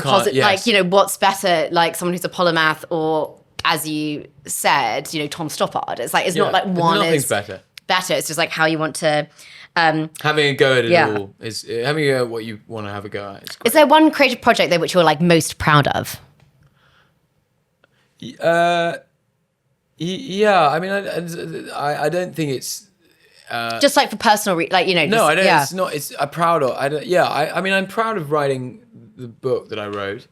what's better, like someone who's a polymath or, as you said, Tom Stoppard? It's like, it's not like one nothing's is better. It's just like how you want to... having a go at it all is having a go at what you want to have a go at. Is there one creative project though which you're like most proud of? Yeah, I mean, I don't think it's just like for personal, No, I don't. Yeah. It's not. It's I'm proud of. I mean, I'm proud of writing the book that I wrote.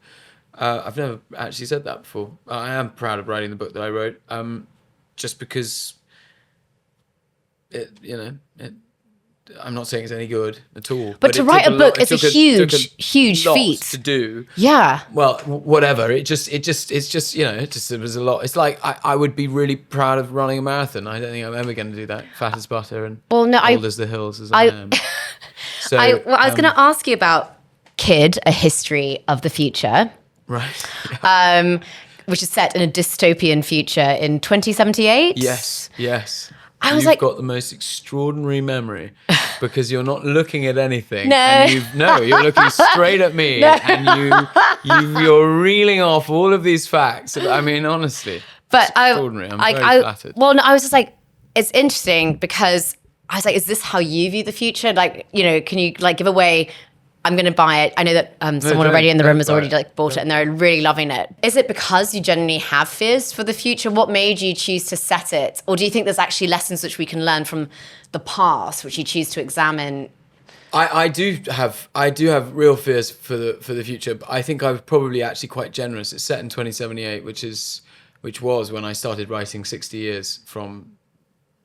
I've never actually said that before. I am proud of writing the book that I wrote. Just because I'm not saying it's any good at all. But to write a book is a huge feat to do. Yeah. Well, whatever. It was a lot. It's like I would be really proud of running a marathon. I don't think I'm ever going to do that. Fat as butter and old as the hills as I am. So I was going to ask you about Kid: A History of the Future. Right. Which is set in a dystopian future in 2078. Yes. You've got the most extraordinary memory because you're not looking at anything. No. And you're looking straight at me and you're reeling off all of these facts. I mean, honestly, but extraordinary. I'm very flattered. Well, no, I was just like, it's interesting because I was like, is this how you view the future? Like, can you like give away... I'm going to buy it. I know that someone already in the room has already bought it and they're really loving it. Is it because you generally have fears for the future? What made you choose to set it? Or do you think there's actually lessons which we can learn from the past, which you choose to examine? I do have real fears for the future, but I think I was probably actually quite generous. It's set in 2078, which was when I started writing 60 years from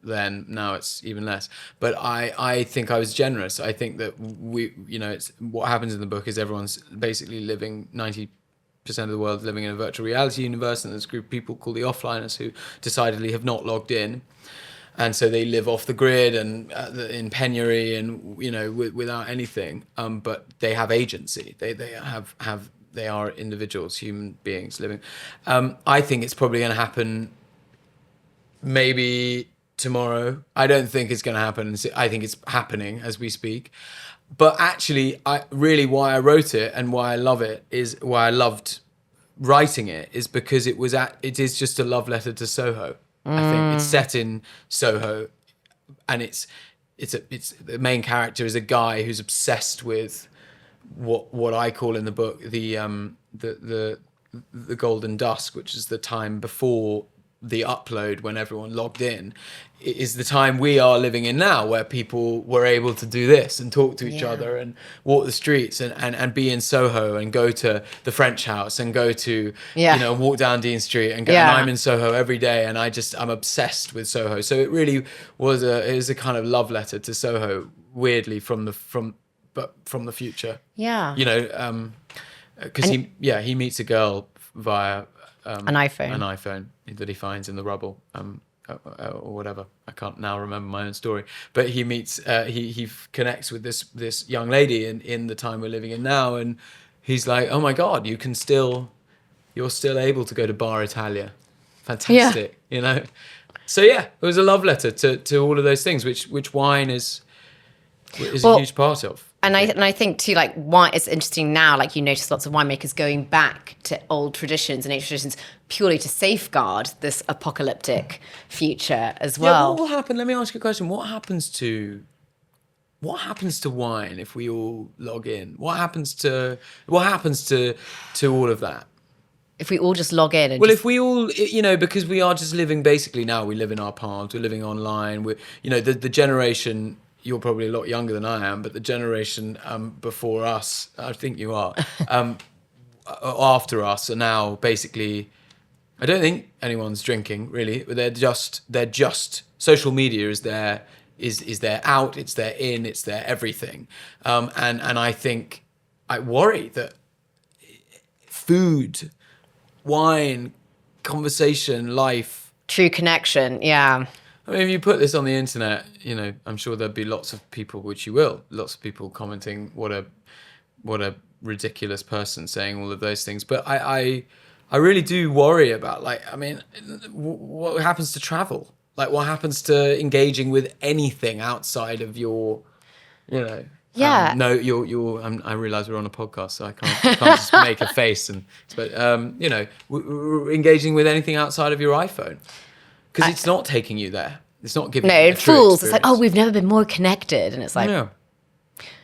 then. Now it's even less, but I think I was generous. I think that it's what happens in the book is everyone's basically living 90% of the world living in a virtual reality universe, and there's a group of people called the offliners who decidedly have not logged in, and so they live off the grid and in penury and without anything, but they have agency. They are individuals, human beings living. I think it's probably going to happen maybe tomorrow. I don't think it's going to happen. I think it's happening as we speak. But actually, why I wrote it and why I love it is why I loved writing it is because it is just a love letter to Soho. I think it's set in Soho, and it's the main character is a guy who's obsessed with what I call in the book the golden dusk, which is the time before the upload when everyone logged in. It is the time we are living in now, where people were able to do this and talk to each other and walk the streets and be in Soho and go to the French House and go to walk down Dean Street and go. And I'm in Soho every day, and I'm obsessed with Soho. So it really was a kind of love letter to Soho, weirdly from the future. Yeah. Because he meets a girl via an iPhone that he finds in the rubble, or whatever. I can't now remember my own story. But he meets, he connects with this young lady in the time we're living in now, and he's like, oh my God, you're still able to go to Bar Italia. Fantastic, So it was a love letter to all of those things, which wine is a huge part of. And I think too, like wine, it's interesting now, like you notice lots of winemakers going back to old traditions and ancient traditions purely to safeguard this apocalyptic future as well. Yeah, what will happen? Let me ask you a question. What happens to wine if we all log in? What happens to all of that? If we all just log in and if we all, because we are just living basically now, we live in our palms, we're living online, we're, the generation. You're probably a lot younger than I am, but the generation before us, I think you are, after us are now basically, I don't think anyone's drinking really. They're just social media is their out, it's their in, it's their everything. And I think I worry that food, wine, conversation, life, true connection. Yeah. I mean, if you put this on the internet, I'm sure there'd be lots of people, which you will, lots of people commenting what a ridiculous person saying all of those things. But I really do worry about, what happens to travel? Like, what happens to engaging with anything outside of your, Yeah. I realize we're on a podcast, so I can't just make a face. But we're engaging with anything outside of your iPhone. Because it's not taking you there. It's not giving you it a true fools. It's experience. like, we've never been more connected. And it's like,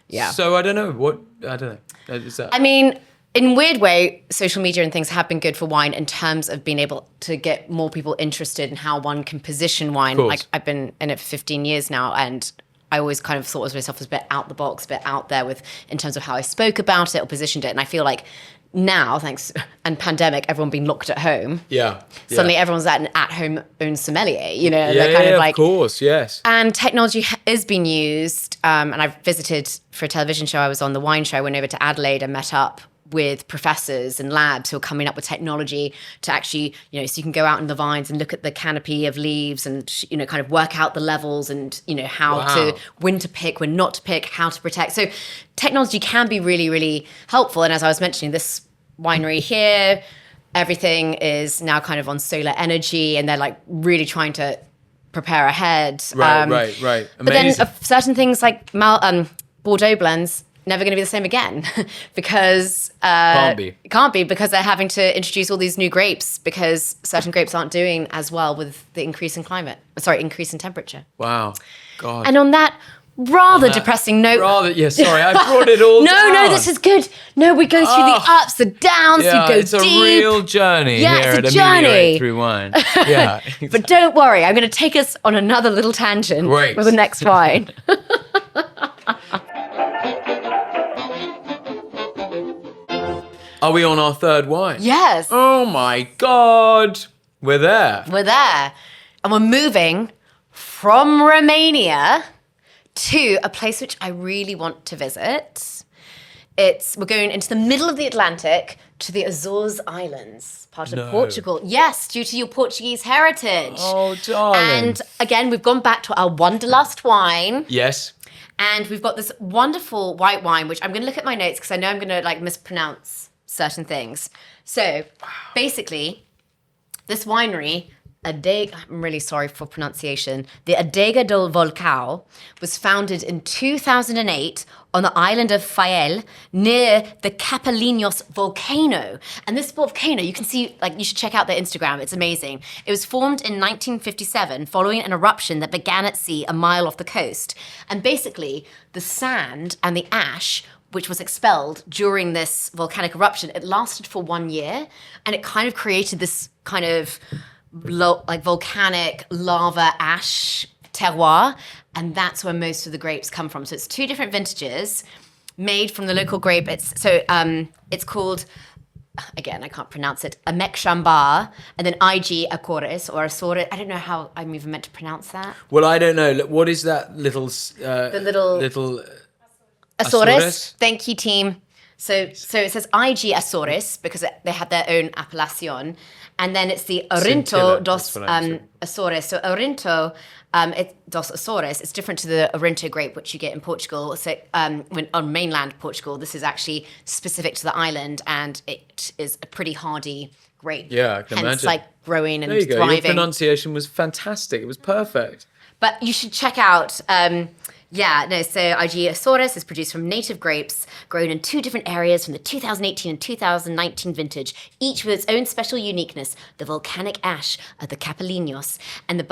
yeah. So I don't know. I don't know. Is that... I mean, in a weird way, social media and things have been good for wine in terms of being able to get more people interested in how one can position wine. Like, I've been in it for 15 years now, and I always kind of thought of myself as a bit out the box, a bit out there in terms of how I spoke about it or positioned it. And I feel like now, thanks and pandemic, everyone being locked at home. Yeah. Suddenly, everyone's an at-home own sommelier. Of course, yes. And technology is being used. And I've visited for a television show. I was on the wine show. I went over to Adelaide and met up with professors and labs who are coming up with technology to actually, so you can go out in the vines and look at the canopy of leaves and, kind of work out the levels and, how to, when to pick, when not to pick, how to protect. So technology can be really, really helpful. And as I was mentioning, this winery here, everything is now kind of on solar energy, and they're like really trying to prepare ahead. Right. Amazing. But then certain things like Bordeaux blends, never going to be the same again because can't be because they're having to introduce all these new grapes because certain grapes aren't doing as well with the increase in increase in temperature. Wow. God. And on that depressing note. I brought it all down. No, this is good. No, we go through the ups, the downs, you go it's deep. It's a real journey here at Ameliorate Through Wine. Yeah. Exactly. But don't worry, I'm going to take us on another little tangent with the next wine. Are we on our third wine? Yes. Oh my God. We're there. And we're moving from Romania to a place which I really want to visit. We're going into the middle of the Atlantic to the Azores Islands, part of Portugal. Yes, due to your Portuguese heritage. Oh, darling. And again, we've gone back to our Wanderlust Wine. Yes. And we've got this wonderful white wine, which I'm going to look at my notes because I know I'm going to mispronounce certain things. So basically, this winery, I'm really sorry for pronunciation, the Adega do Volcão, was founded in 2008 on the island of Faial near the Capelinhos volcano. And this volcano, you can see, you should check out their Instagram, it's amazing. It was formed in 1957 following an eruption that began at sea a mile off the coast. And basically, the sand and the ash which was expelled during this volcanic eruption, it lasted for 1 year, and it kind of created this kind of volcanic lava ash terroir, and that's where most of the grapes come from. So it's 2 different vintages made from the local grape. It's called, again, I can't pronounce it, Amek Shambar, and then IG Azores or Azores. I don't know how I'm even meant to pronounce that. Well, I don't know. What is that little... the little... Azores. Thank you, team. So it says IG Azores because they had their own appellation. And then it's the Orinto dos Azores. So Orinto dos Azores, it's different to the Orinto grape, which you get in Portugal. So on mainland Portugal, this is actually specific to the island, and it is a pretty hardy grape. Yeah, I can imagine. Growing and there you go. thriving. Your pronunciation was fantastic. It was perfect. But you should check out... so IG Azores is produced from native grapes grown in 2 different areas from the 2018 and 2019 vintage, each with its own special uniqueness, the volcanic ash of the Capelinhos and the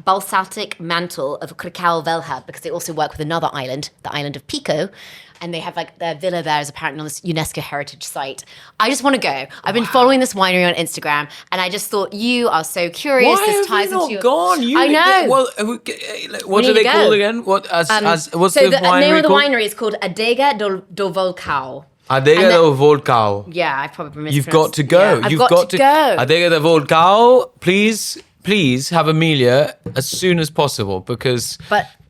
basaltic mantle of Cramele Recas, because they also work with another island, the island of Pico, and they have their villa there is apparently on this UNESCO heritage site. I just want to go. I've been following this winery on Instagram, and I just thought you are so curious. Why this ties have you into not gone? I know. Well, what are they called again? What's the winery name of the called? winery is called Adega do Volcão. Adega do Volcão. Yeah, I probably mispronounced. You've got to go. Yeah, You've got to go. Adega do Volcão. Please have Amelia as soon as possible because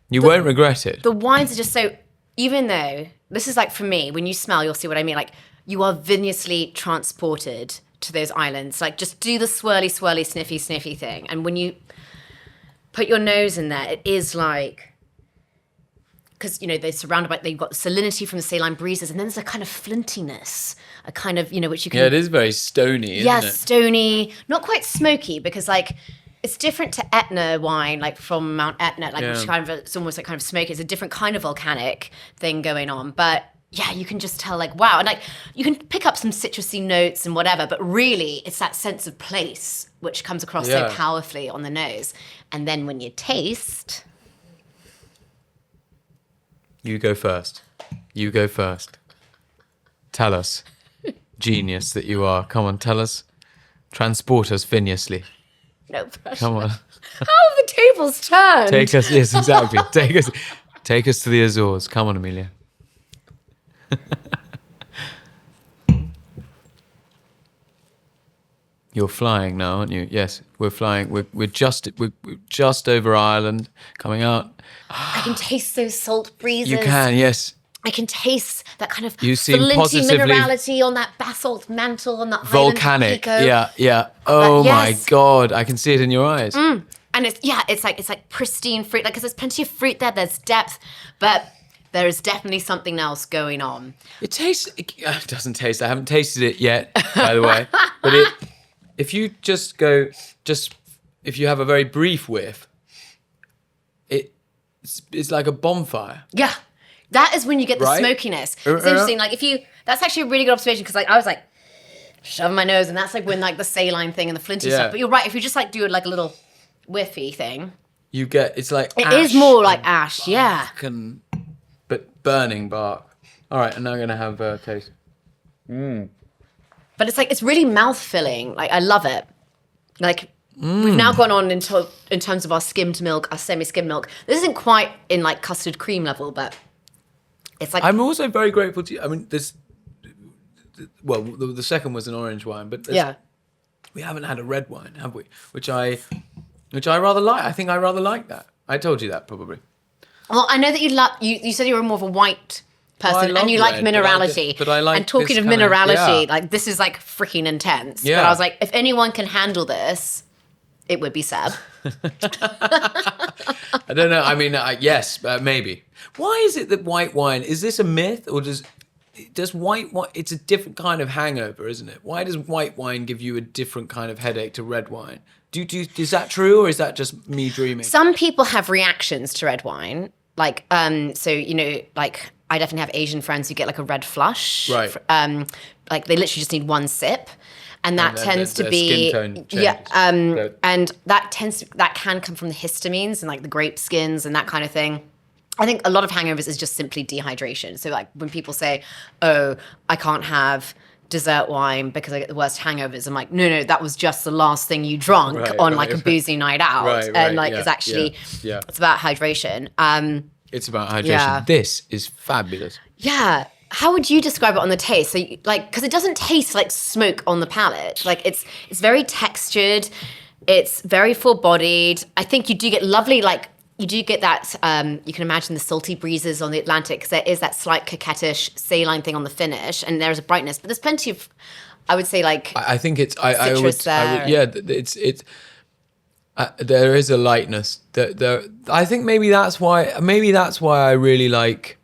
you won't regret it. The wines are just so, even though, this is like for me, when you smell, you'll see what I mean. Like you are vinously transported to those islands. Like just do the swirly, sniffy thing. And when you put your nose in there, it is like, because, you know, they're surrounded by, they've got salinity from the saline breezes, and then there's a kind of flintiness, a kind of, you know, which you can... Yeah, it is very stony, isn't it? Stony, not quite smoky, because, like, it's different to Etna wine, like, from Mount Etna, like, which kind of, it's almost like kind of smoky. It's a different kind of volcanic thing going on, but... Yeah, you can just tell, like, wow. And, like, you can pick up some citrusy notes and whatever, but really it's that sense of place which comes across so powerfully on the nose. And then when you taste... You go first. Tell us, genius that you are. Come on, tell us. Transport us vinously. No pressure. Come on. How have the tables turned? Take us, yes, exactly. Take us to the Azores. Come on, Amelia. You're flying now, aren't you? Yes, we're flying. We're just over Ireland, coming out. I can taste those salt breezes. You can, yes. I can taste that kind of positively minerality on that basalt mantle on the volcanic. Island Yeah. Oh my God, I can see it in your eyes. And it's like pristine fruit. Like, because there's plenty of fruit there. There's depth, but there is definitely something else going on. It tastes. It doesn't taste. I haven't tasted it yet, by the way. But if you if you have a very brief whiff, it's like a bonfire. Yeah, that is when you get the smokiness. It's interesting. Like that's actually a really good observation, because like I was like shoving my nose, and that's like when like the saline thing and the flinty stuff. But you're right. If you just like do like a little whiffy thing, you get it's like it is more like ash. Yeah. But burning bark. All right, and now I'm going to have a taste. But it's really mouth-filling. Like, I love it. Like, we've now gone on in terms of our skimmed milk, our semi-skimmed milk. This isn't quite in, like, custard cream level, but it's like... I'm also very grateful to you. I mean, the second was an orange wine, but we haven't had a red wine, have we? Which I rather like. I think I rather like that. I told you that, probably. Well, I know that you said you were more of a white person, and you like minerality. But I like. And talking of minerality, like this is like freaking intense. Yeah. But I was like, if anyone can handle this, it would be Seb. I don't know. I mean, yes, maybe. Why is it that white wine, is this a myth, or does white wine, it's a different kind of hangover, isn't it? Why does white wine give you a different kind of headache to red wine? Is that true, or is that just me dreaming? Some people have reactions to red wine. Like, so, you know, like I definitely have Asian friends who get like a red flush. Right. Like they literally just need one sip. And that tends to be, skin tone changes. And that can come from the histamines and like the grape skins and that kind of thing. I think a lot of hangovers is just simply dehydration. So like when people say, oh, I can't have dessert wine because I get the worst hangovers, I'm like, no, that was just the last thing you drank on like a boozy night out. And like it's actually, it's about hydration. It's about hydration. Yeah. This is fabulous. Yeah. How would you describe it on the taste? So like, because it doesn't taste like smoke on the palate. Like it's very textured. It's very full-bodied. I think you do get lovely, like, you do get that, you can imagine the salty breezes on the Atlantic, because there is that slight coquettish saline thing on the finish, and there's a brightness. But there's plenty of, I would say, like, I think it's, citrus there. It's there is a lightness. I think maybe that's why I really like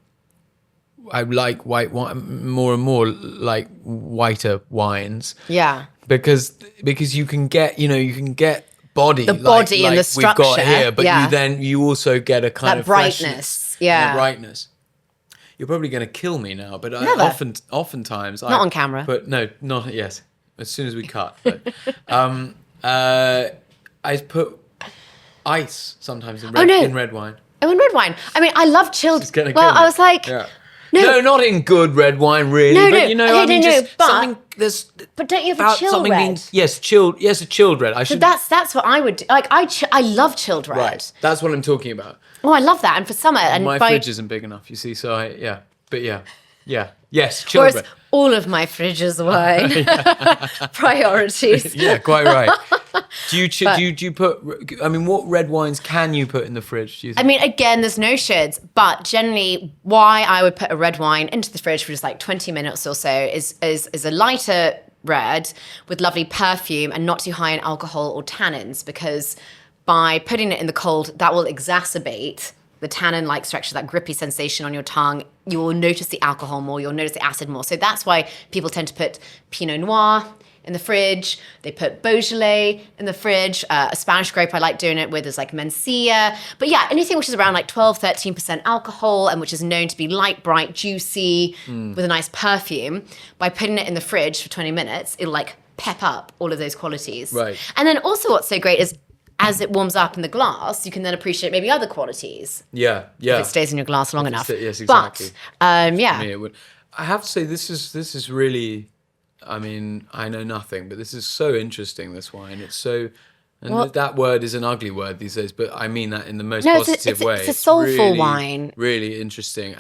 white wine more and more, like whiter wines. Yeah. Because you can get body, the body and the structure we've got here, but you also get a kind of brightness, brightness. You're probably going to kill me now, but oftentimes not on camera. But no, not yes. As soon as we cut, but, I put ice sometimes in red wine. Oh, in red wine. I mean, I love chilled. Well, I was like. Yeah. No, not in good red wine, really. Something there's. But don't you have a chilled red? Chilled. Yes, a chilled red. So that's what I would do. Like I love chilled red. Right, that's what I'm talking about. Oh, I love that. And for summer, and my fridge isn't big enough, you see. So Yes, Whereas children. all of my fridge is wine. Priorities. Yeah, quite right. Do you put? I mean, what red wines can you put in the fridge? Do you I think? mean, again, there's no shoulds, but generally, why I would put a red wine into the fridge for just like 20 minutes or so is a lighter red with lovely perfume and not too high in alcohol or tannins, because by putting it in the cold, that will exacerbate the tannin-like structure, that grippy sensation on your tongue. You will notice the alcohol more, you'll notice the acid more. So that's why people tend to put Pinot Noir in the fridge. They put Beaujolais in the fridge. A Spanish grape I like doing it with is like Mencia. But yeah, anything which is around like 12, 13% alcohol and which is known to be light, bright, juicy with a nice perfume, by putting it in the fridge for 20 minutes, it'll like pep up all of those qualities. Right. And then also what's so great is as it warms up in the glass, you can then appreciate maybe other qualities. Yeah. If it stays in your glass long enough. Yes, exactly. But yeah. I mean, it would. I have to say, this is really. I mean, I know nothing, but this is so interesting. This wine, it's so. And that word is an ugly word these days, but I mean that in the most positive way. It's a soulful really, wine. Really interesting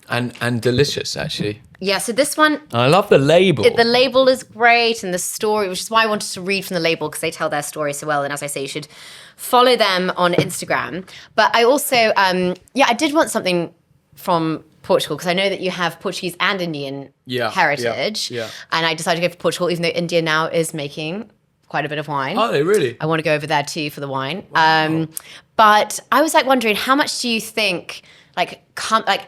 and delicious, actually. Yeah, so this one, I love the label. the label is great, and the story, which is why I wanted to read from the label, because they tell their story so well. And as I say, you should follow them on Instagram. But I also, I did want something from Portugal, because I know that you have Portuguese and Indian heritage. Yeah. And I decided to go for Portugal, even though India now is making quite a bit of wine. Are they really? I want to go over there too for the wine. Wow. But I was like wondering, how much do you think,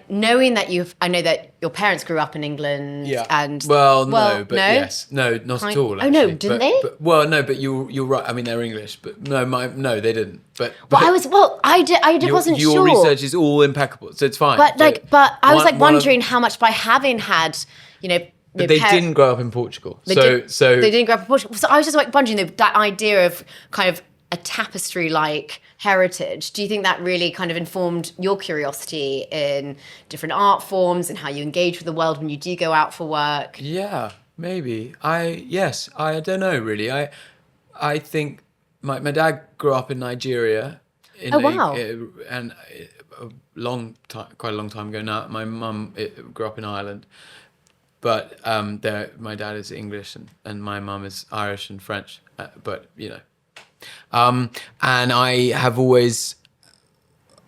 knowing that I know that your parents grew up in England. Yeah. And yes, no, not at all. Oh no, actually. didn't they? But you're right. I mean, they're English, but no, they didn't. But I wasn't sure. Your research is all impeccable, so it's fine. But I was wondering how much, by having had, But they didn't grow up in Portugal. They didn't grow up in Portugal. So I was just wondering that idea of kind of a tapestry-like heritage. Do you think that really kind of informed your curiosity in different art forms and how you engage with the world when you do go out for work? Yeah, maybe. I don't know really. I think my dad grew up in Nigeria. Wow. And quite a long time ago now. My mum grew up in Ireland. But my dad is English and my mum is Irish and French. And I have always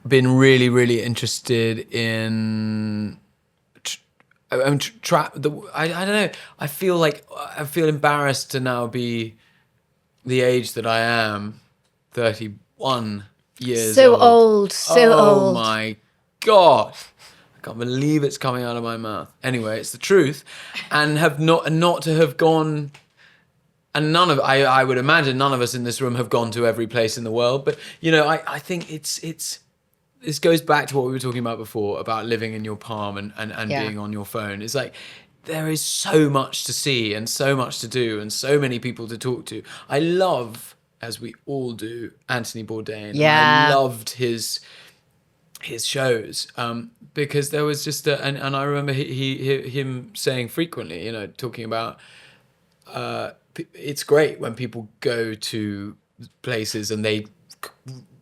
been really, really interested in. I don't know. I feel embarrassed to now be the age that I am, 31 years old. So old. Oh my God. I can't believe it's coming out of my mouth. Anyway, it's the truth, and not to have gone, and I would imagine none of us in this room have gone to every place in the world. But I think this goes back to what we were talking about before about living in your palm and being on your phone. It's like there is so much to see and so much to do and so many people to talk to. I love, as we all do, Anthony Bourdain. Yeah, I loved his shows because there was just and I remember him saying frequently, talking about it's great when people go to places and they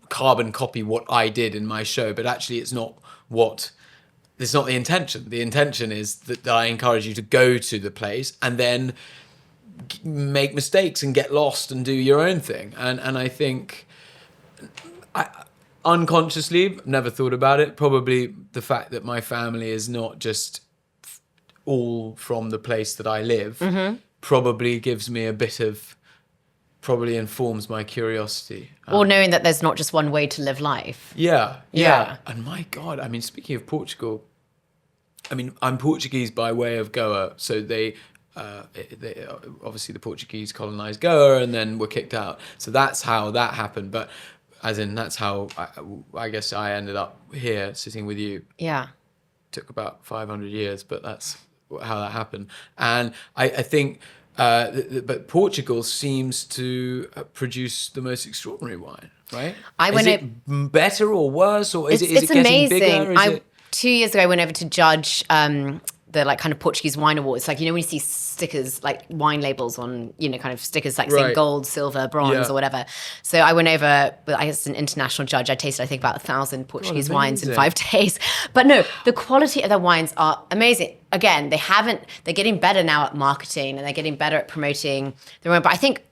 carbon copy what I did in my show, but actually it's not the intention. The intention is that I encourage you to go to the place and then make mistakes and get lost and do your own thing. And I think unconsciously, never thought about it. Probably the fact that my family is not just all from the place that I live probably gives me probably informs my curiosity. Or knowing that there's not just one way to live life. Yeah. And my God, I mean, speaking of Portugal, I mean, I'm Portuguese by way of Goa, so they obviously the Portuguese colonized Goa and then were kicked out. So that's how that happened. But as in, that's how I guess I ended up here sitting with you. Yeah. Took about 500 years, but that's how that happened. And I think, but Portugal seems to produce the most extraordinary wine, right? Is it better or worse, or is it getting amazing. bigger? 2 years ago, I went over to judge the like kind of Portuguese wine awards, like, you know, when you see stickers, like wine labels on, you know, kind of stickers like saying gold, silver, bronze or whatever. So I went over, I guess an international judge. I tasted, I think, about 1,000 Portuguese wines in 5 days. But no, the quality of their wines are amazing. Again, they're getting better now at marketing and they're getting better at promoting their own. But I think,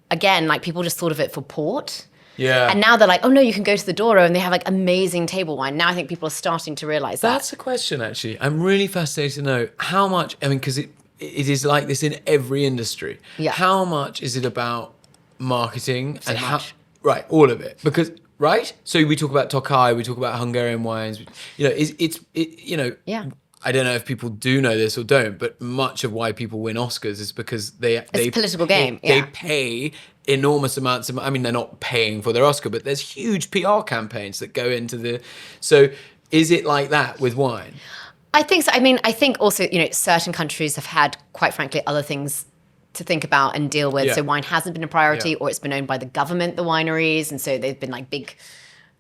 again, like people just thought of it for port. Yeah. And now they're like, oh no, you can go to the Douro and they have like amazing table wine. Now I think people are starting to realize that. That's a question, actually. I'm really fascinated to know how much, I mean, because it is like this in every industry. Yeah. How much is it about marketing So and much. Right, all of it. Because, right? So we talk about Tokai, we talk about Hungarian wines. You know, you know, Yeah. I don't know if people do know this or don't, but much of why people win Oscars is because they It's a political game. They pay enormous amounts of, I mean, they're not paying for their Oscar, but there's huge PR campaigns that go into the, so is it like that with wine? I think so. I mean, I think also, you know, certain countries have had, quite frankly, other things to think about and deal with. Yeah. So wine hasn't been a priority or it's been owned by the government, the wineries. And so they've been like big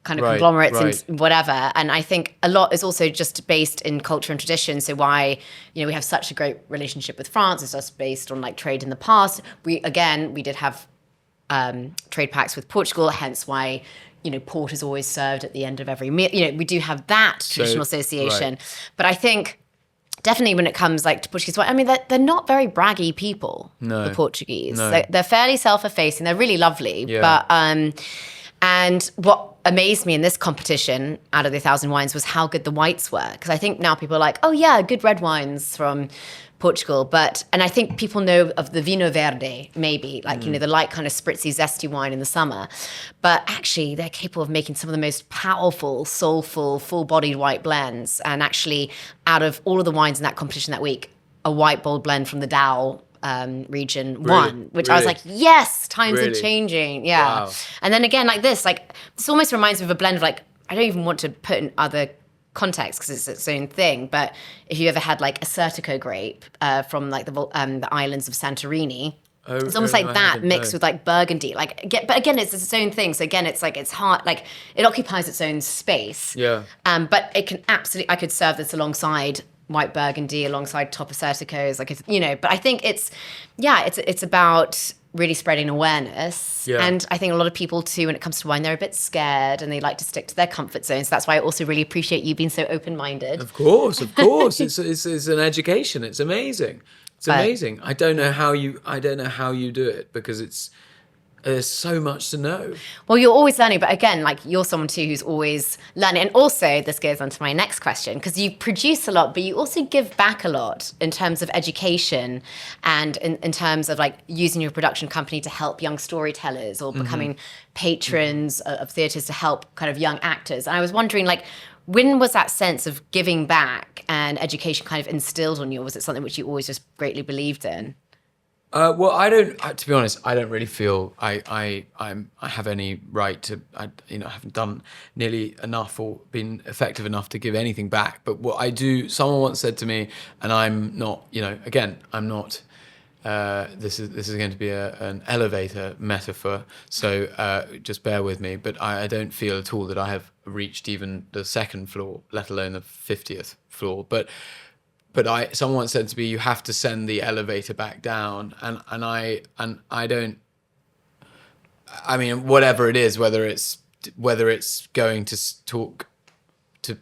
kind of conglomerates and whatever. And I think a lot is also just based in culture and tradition. So why, you know, we have such a great relationship with France. It's just based on like trade in the past. We did have trade pacts with Portugal, hence why, you know, port is always served at the end of every meal. You know, we do have that traditional association. But I think definitely when it comes like to Portuguese wine, I mean, they're not very braggy people, the Portuguese. No. They're fairly self-effacing. They're really lovely. Yeah. But, and what amazed me in this competition out of the 1,000 wines was how good the whites were. Because I think now people are like, oh yeah, good red wines from Portugal. And I think people know of the Vinho Verde, maybe, like, you know, the light kind of spritzy, zesty wine in the summer. But actually, they're capable of making some of the most powerful, soulful, full-bodied white blends. And actually, out of all of the wines in that competition that week, a white bold blend from the Dow region won, which I was like, yes, times are changing. Yeah. Wow. And then again, like this almost reminds me of a blend of like, I don't even want to put in other context because it's its own thing, but if you ever had like a Certico grape from like the islands of Santorini, it's almost like that mixed with like Burgundy, but again, it's its own thing. So again, it's like, it's hard, like it occupies its own space. Yeah. But it can absolutely, I could serve this alongside white Burgundy, alongside top of Certicos, like, it's, you know, but I think it's about really spreading awareness. Yeah. And I think a lot of people too, when it comes to wine, they're a bit scared and they like to stick to their comfort zones. That's why I also really appreciate you being so open-minded. Of course. It's an education. It's amazing. It's amazing. I don't know how you do it because there's so much to know. Well, you're always learning, but again, like you're someone too who's always learning. And also, this goes on to my next question, because you produce a lot, but you also give back a lot in terms of education and in terms of like using your production company to help young storytellers or becoming patrons of theatres to help kind of young actors. And I was wondering, like, when was that sense of giving back and education kind of instilled on you? Or was it something which you always just greatly believed in? Well, to be honest, I don't really feel I have any right to, I haven't done nearly enough or been effective enough to give anything back. But what I do, someone once said to me, and I'm not, again, I'm not, this is going to be an elevator metaphor, so just bear with me. But I don't feel at all that I have reached even the second floor, let alone the 50th floor. But someone once said to me, you have to send the elevator back down, and I don't. I mean, whatever it is, whether it's going to talk to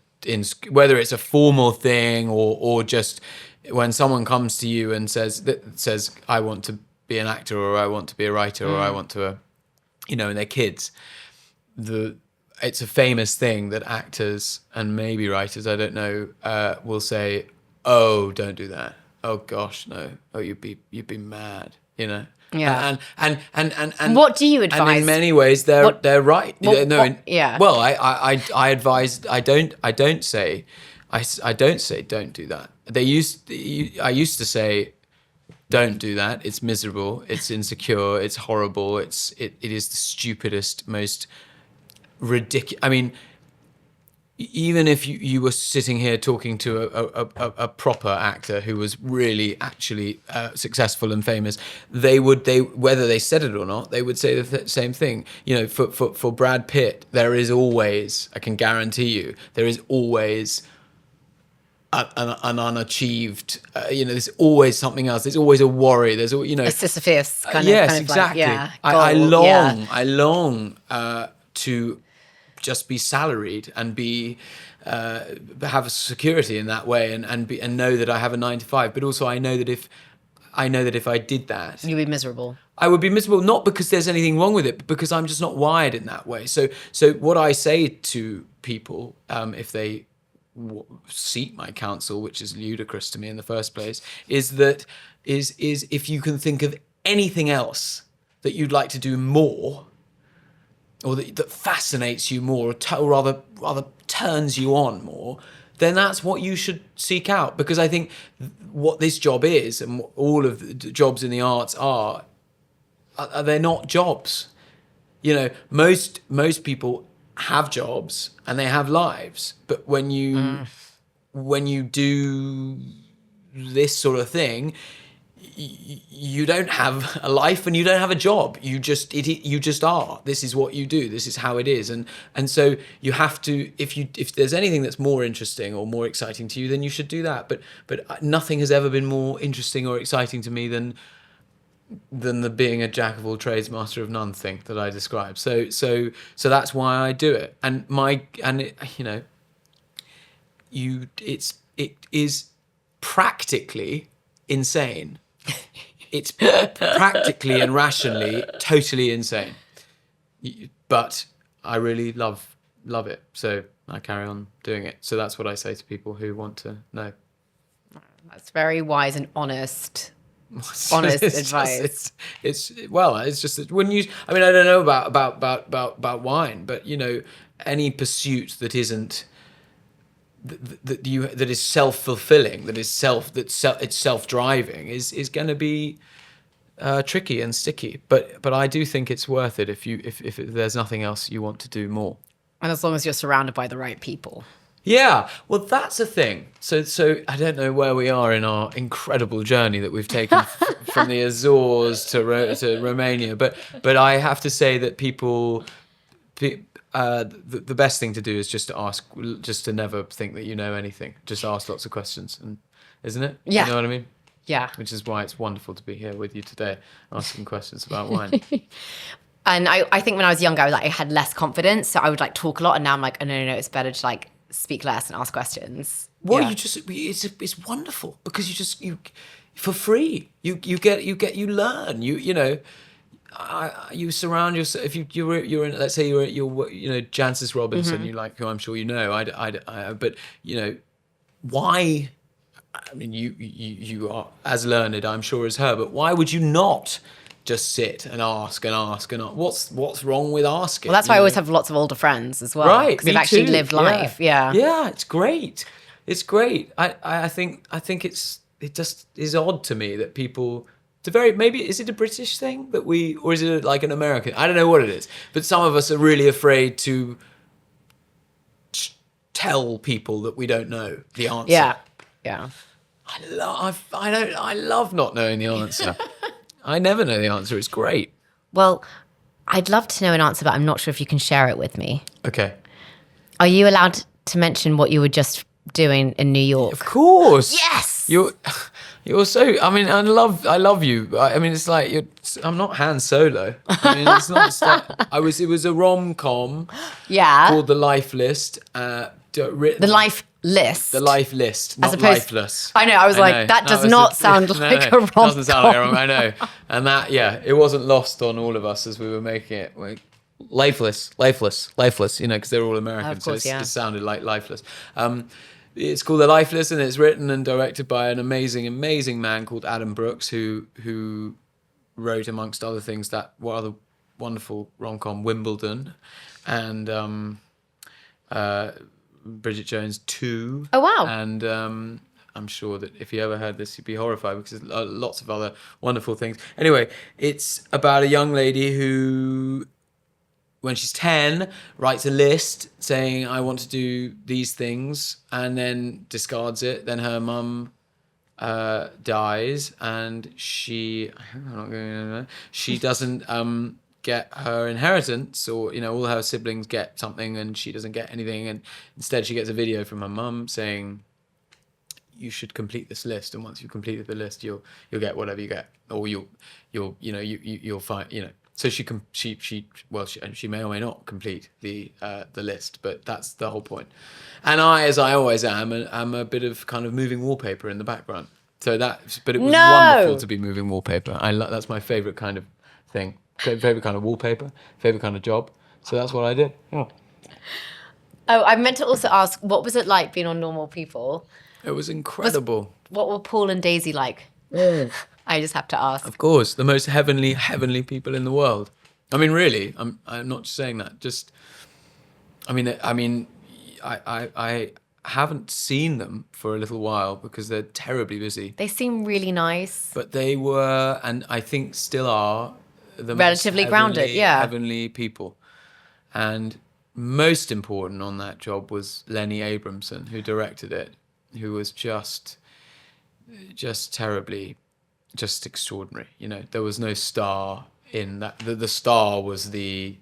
whether it's a formal thing or just when someone comes to you and says I want to be an actor or I want to be a writer or I want to, and they're kids. It's a famous thing that actors and maybe writers, I don't know, will say, oh, don't do that. Oh gosh, no. Oh, you'd be mad, Yeah. And what do you advise? And in many ways, they're right. Yeah. Well, I advise. I don't say don't do that. I used to say, don't do that. It's miserable. It's insecure. It's horrible. It is the stupidest, most ridiculous. I mean, even if you were sitting here talking to a proper actor who was really actually successful and famous, whether they said it or not, they would say the same thing. For Brad Pitt, there is always, I can guarantee you, there is always an unachieved, there's always something else. There's always a worry. There's, a Sisyphus kind of. Yes, kind of exactly. Like, I long to just be salaried and be have a security in that way, and know that I have a 9 to 5. But also I know that if I did that, you'd be miserable. I would be miserable, not because there's anything wrong with it, but because I'm just not wired in that way. So what I say to people, if they seek my counsel, which is ludicrous to me in the first place, is that if you can think of anything else that you'd like to do more, or that fascinates you more, or rather turns you on more, then that's what you should seek out. Because I think what this job is, and what all of the jobs in the arts are they're not jobs. Most people have jobs and they have lives, but when you do this sort of thing, you don't have a life and you don't have a job. You just are. This is what you do. This is how it is. And so you have to, if there's anything that's more interesting or more exciting to you, then you should do that. But nothing has ever been more interesting or exciting to me than the being a jack of all trades, master of none thing that I described. So that's why I do it. It is practically insane. It's practically and rationally totally insane. But I really love it. So I carry on doing it. So that's what I say to people who want to know. That's very wise and honest advice. It's just that when you, I mean, I don't know about wine, but any pursuit that isn't that is self-fulfilling, it's self-driving, is going to be tricky and sticky. But I do think it's worth it if there's nothing else you want to do more. And as long as you're surrounded by the right people. Yeah, well, that's a thing. So I don't know where we are in our incredible journey that we've taken from the Azores to Romania, but I have to say that people, the best thing to do is just to ask, just to never think that you know anything. Just ask lots of questions, isn't it? Yeah. You know what I mean? Yeah. Which is why it's wonderful to be here with you today, asking questions about wine. And I think when I was younger, I had less confidence, so I would talk a lot, and now I'm like, oh, no, it's better to speak less and ask questions. Well, yeah. It's wonderful because you for free you learn you surround yourself. If you're in, let's say you're Jancis Robinson, Mm-hmm. who I'm sure you know. But why? I mean, you are as learned, I'm sure, as her. But why would you not just sit and ask and ask and ask? What's wrong with asking? Well, that's why I always have lots of older friends as well. Right, because they've actually lived life. Yeah, it's great. It's great. I think it just is odd to me that people. Maybe is it a British thing that or is it like an American? I don't know what it is, but some of us are really afraid to tell people that we don't know the answer. Yeah. I love not knowing the answer. I never know the answer. It's great. Well, I'd love to know an answer, but I'm not sure if you can share it with me. Okay. Are you allowed to mention what you were just doing in New York? Of course. Yes. You're so. I mean, I love you. I mean, it's like I'm not Han Solo. I mean, it's not. It was a rom-com. Yeah. Called The Life List. The Life List. The Life List, not lifeless. I know. I was that does not sound like a rom-com. Doesn't sound like a rom-com. I know. And that, it wasn't lost on all of us as we were making it. Lifeless. Because they're all American, of course, so it sounded like lifeless. It's called The Lifeless, and it's written and directed by an amazing, amazing man called Adam Brooks, who wrote, amongst other things, that other wonderful rom-com Wimbledon, and Bridget Jones 2. Oh, wow. And I'm sure that if you ever heard this, you'd be horrified because there's lots of other wonderful things. Anyway, it's about a young lady who, when she's 10, writes a list saying, I want to do these things, and then discards it. Then her mum dies, and she doesn't get her inheritance, or all her siblings get something and she doesn't get anything, and instead she gets a video from her mum saying, you should complete this list, and once you've completed the list, you'll get whatever you get, or you'll find, So she may or may not complete the list, but that's the whole point. And I, as I always am a bit of kind of moving wallpaper in the background. But it was wonderful to be moving wallpaper. That's my favorite kind of thing, favorite kind of wallpaper, favorite kind of job. So that's what I did. Yeah. Oh, I meant to also ask, what was it like being on Normal People? It was incredible. What were Paul and Daisy like? I just have to ask. Of course, the most heavenly people in the world. I mean, really, I'm not just saying that. Just, I haven't seen them for a little while because they're terribly busy. They seem really nice. But they were, and I think still are, the relatively most grounded, yeah. heavenly people. And most important on that job was Lenny Abramson, who directed it, who was just terribly, just extraordinary. There was no star in that. The star was the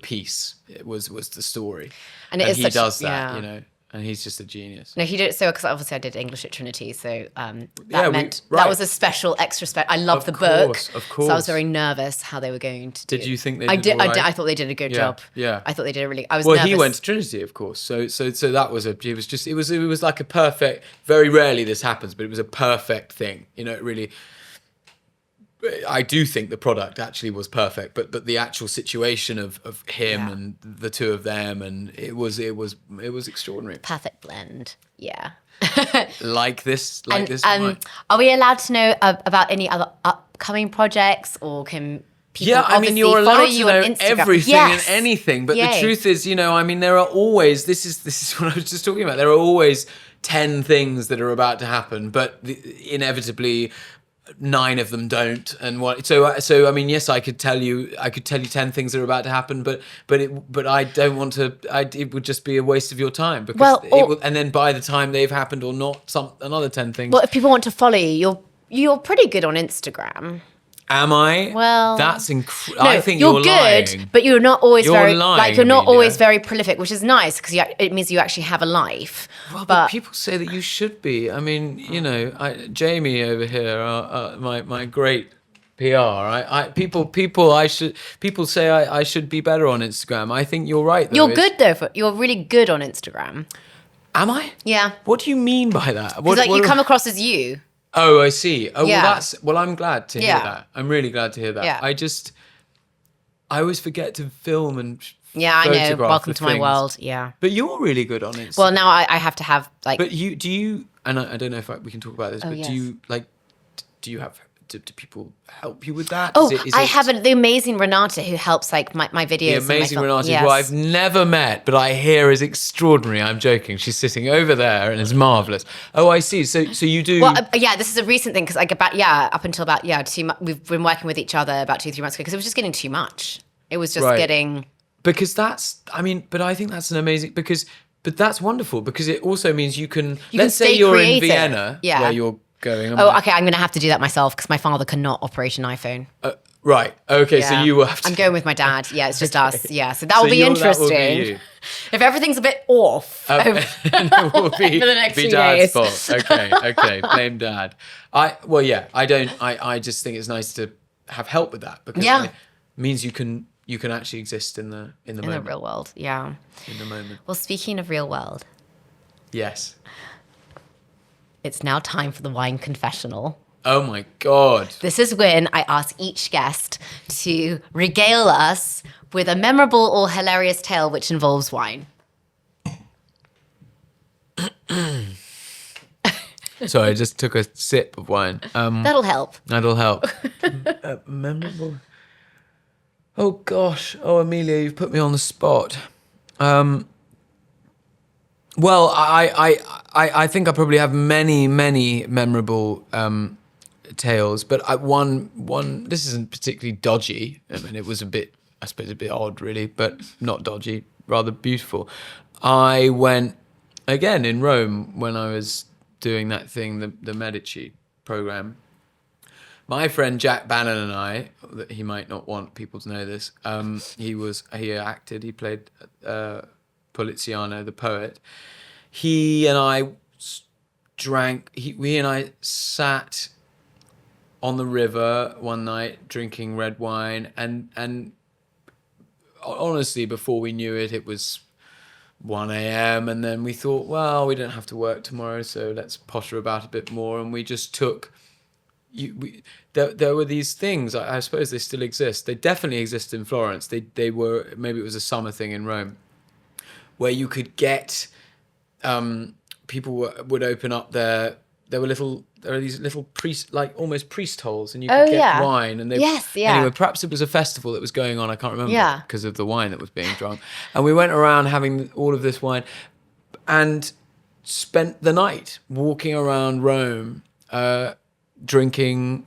piece. It was the story. And he does that, and he's just a genius. No, he did it so, because obviously I did English literature, so that was a special extra I love the book. Of course. So I was very nervous how they were going to do. Did you think they did? I thought they did a good job. Yeah. I thought they did a really. I was nervous. He went to Trinity, of course. So that was it was like a perfect. Very rarely this happens, but it was a perfect thing. It really. I do think the product actually was perfect, but the actual situation of him and the two of them, and it was extraordinary. Perfect blend, yeah. like this. Are we allowed to know about any other upcoming projects, or can people? Yeah, I mean, you're allowed to know everything and anything, but the truth is, there are always. This is what I was just talking about. There are always 10 things that are about to happen, but inevitably 9 of them don't, and so I mean, yes, I could tell you 10 things that are about to happen, but I don't want to. It would just be a waste of your time, because and then by the time they've happened or not, another 10 things. Well, if people want to follow you, you're pretty good on Instagram. Am I? Well, that's incredible. No, I think you're good, lying. But you're not always you're lying, you're not always very prolific, which is nice, because it means you actually have a life. Well, but people say that you should be. I mean, Jamie over here, my great PR. People say I should be better on Instagram. I think you're right. Though. You're good though. You're really good on Instagram. Am I? Yeah. What do you mean by that? Because you come across as you. Oh, I see. Oh, well, I'm glad to hear that. I'm really glad to hear that. Yeah. I always forget to film and I know. Welcome to my world. Yeah. But you're really good on Instagram. Well, now I have to have like. But do you? And I don't know if we can talk about this. But yes. do you have? Do people help you with that? Oh, I have the amazing Renata who helps my videos. The amazing Renata, yes. who I've never met, but I hear is extraordinary. I'm joking. She's sitting over there and is marvelous. Oh, I see. So you do. Well, this is a recent thing, because up until about 2 months, we've been working with each other about 2-3 months ago, because it was just getting too much. It was just getting. Because but I think that's an amazing but that's wonderful, because it also means you can let's say you're in Vienna, where you're going. Okay, I'm going to have to do that myself, because my father cannot operate an iPhone. Right. Okay, so you will have to. I'm going with my dad. Yeah, it's just us. Yeah, so that will be interesting. That will be you. If everything's a bit off, it will be, for the next few Dad's days. fault. Okay, blame Dad. I just think it's nice to have help with that, because it means you can actually exist in the moment. In the real world, yeah. In the moment. Well, speaking of real world. Yes. It's now time for the wine confessional. Oh my God. This is when I ask each guest to regale us with a memorable or hilarious tale which involves wine. Sorry, I just took a sip of wine. That'll help. Memorable. Oh gosh. Oh, Amelia, you've put me on the spot. Well, I think I probably have many memorable tales, but one this isn't particularly dodgy. I mean, it was a bit odd, really, but not dodgy, rather beautiful. I went again in Rome when I was doing that thing, the Medici program. My friend Jack Bannon and I, he might not want people to know this. He acted. He played Poliziano, the poet. He and I drank. We and I sat on the river one night drinking red wine, and honestly, before we knew it, it was 1 a.m. and then we thought, well, we don't have to work tomorrow, so let's potter about a bit more. And we just took. There were these things. I suppose they still exist. They definitely exist in Florence. They were, maybe it was a summer thing in Rome, where you could get. People would open up there are these little priest, like almost priest holes, and you could get wine. And anyway, perhaps it was a festival that was going on. I can't remember because of the wine that was being drunk. And we went around having all of this wine, and spent the night walking around Rome, drinking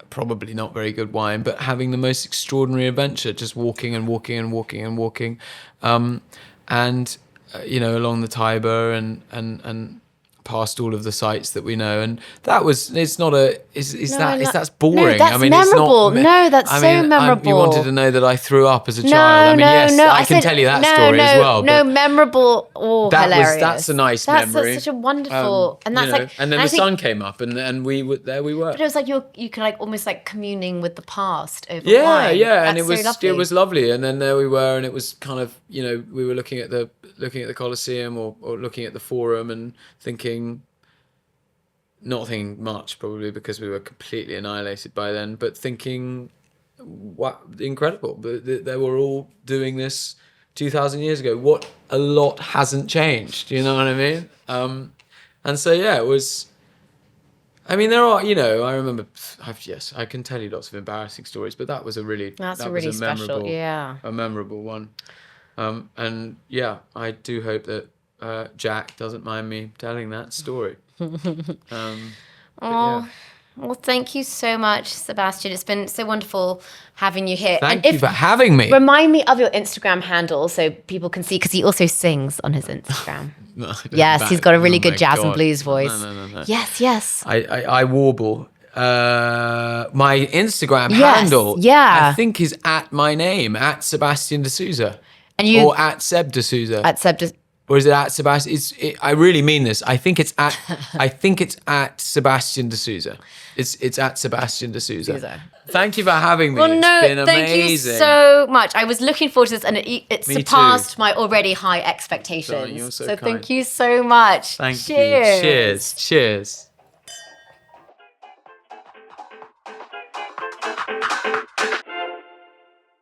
probably not very good wine, but having the most extraordinary adventure, just walking and walking and walking and walking, and along the Tiber and past all of the sites that we know. And that was, that's boring. That's I mean, memorable. It's not, that's so memorable. You wanted to know that I threw up as a child. I can tell you that story as well. No, memorable or hilarious. That's a nice memory. That's such a wonderful, and that's and then the sun came up, and we were. But it was like you could like almost like communing with the past over wine. That's and it was lovely. And then there we were, and it was kind of, we were looking at the Colosseum or looking at the Forum and not thinking much, probably because we were completely annihilated by then, but thinking, wow, incredible. They were all doing this 2,000 years ago. What a lot hasn't changed, you know what I mean? And so, it was, I mean, there are, I remember, I can tell you lots of embarrassing stories, but that was a really special, a memorable one. And I do hope that Jack doesn't mind me telling that story. Well, thank you so much, Sebastian. It's been so wonderful having you here. Thank you for having me. Remind me of your Instagram handle so people can see, because he also sings on his Instagram. Yes, he's got a really good jazz and blues voice. No. Yes. I warble. My Instagram handle, I think, is at my name, at Sebastian de Souza, or at Seb de Souza. Or is it at Sebastian? I really mean this. I think it's at. Sebastian de Souza. It's at Sebastian de Souza. Thank you for having me. Well, it's been amazing. Thank you so much. I was looking forward to this, and it surpassed my already high expectations. You're so kind. Thank you so much. Thank you. Cheers.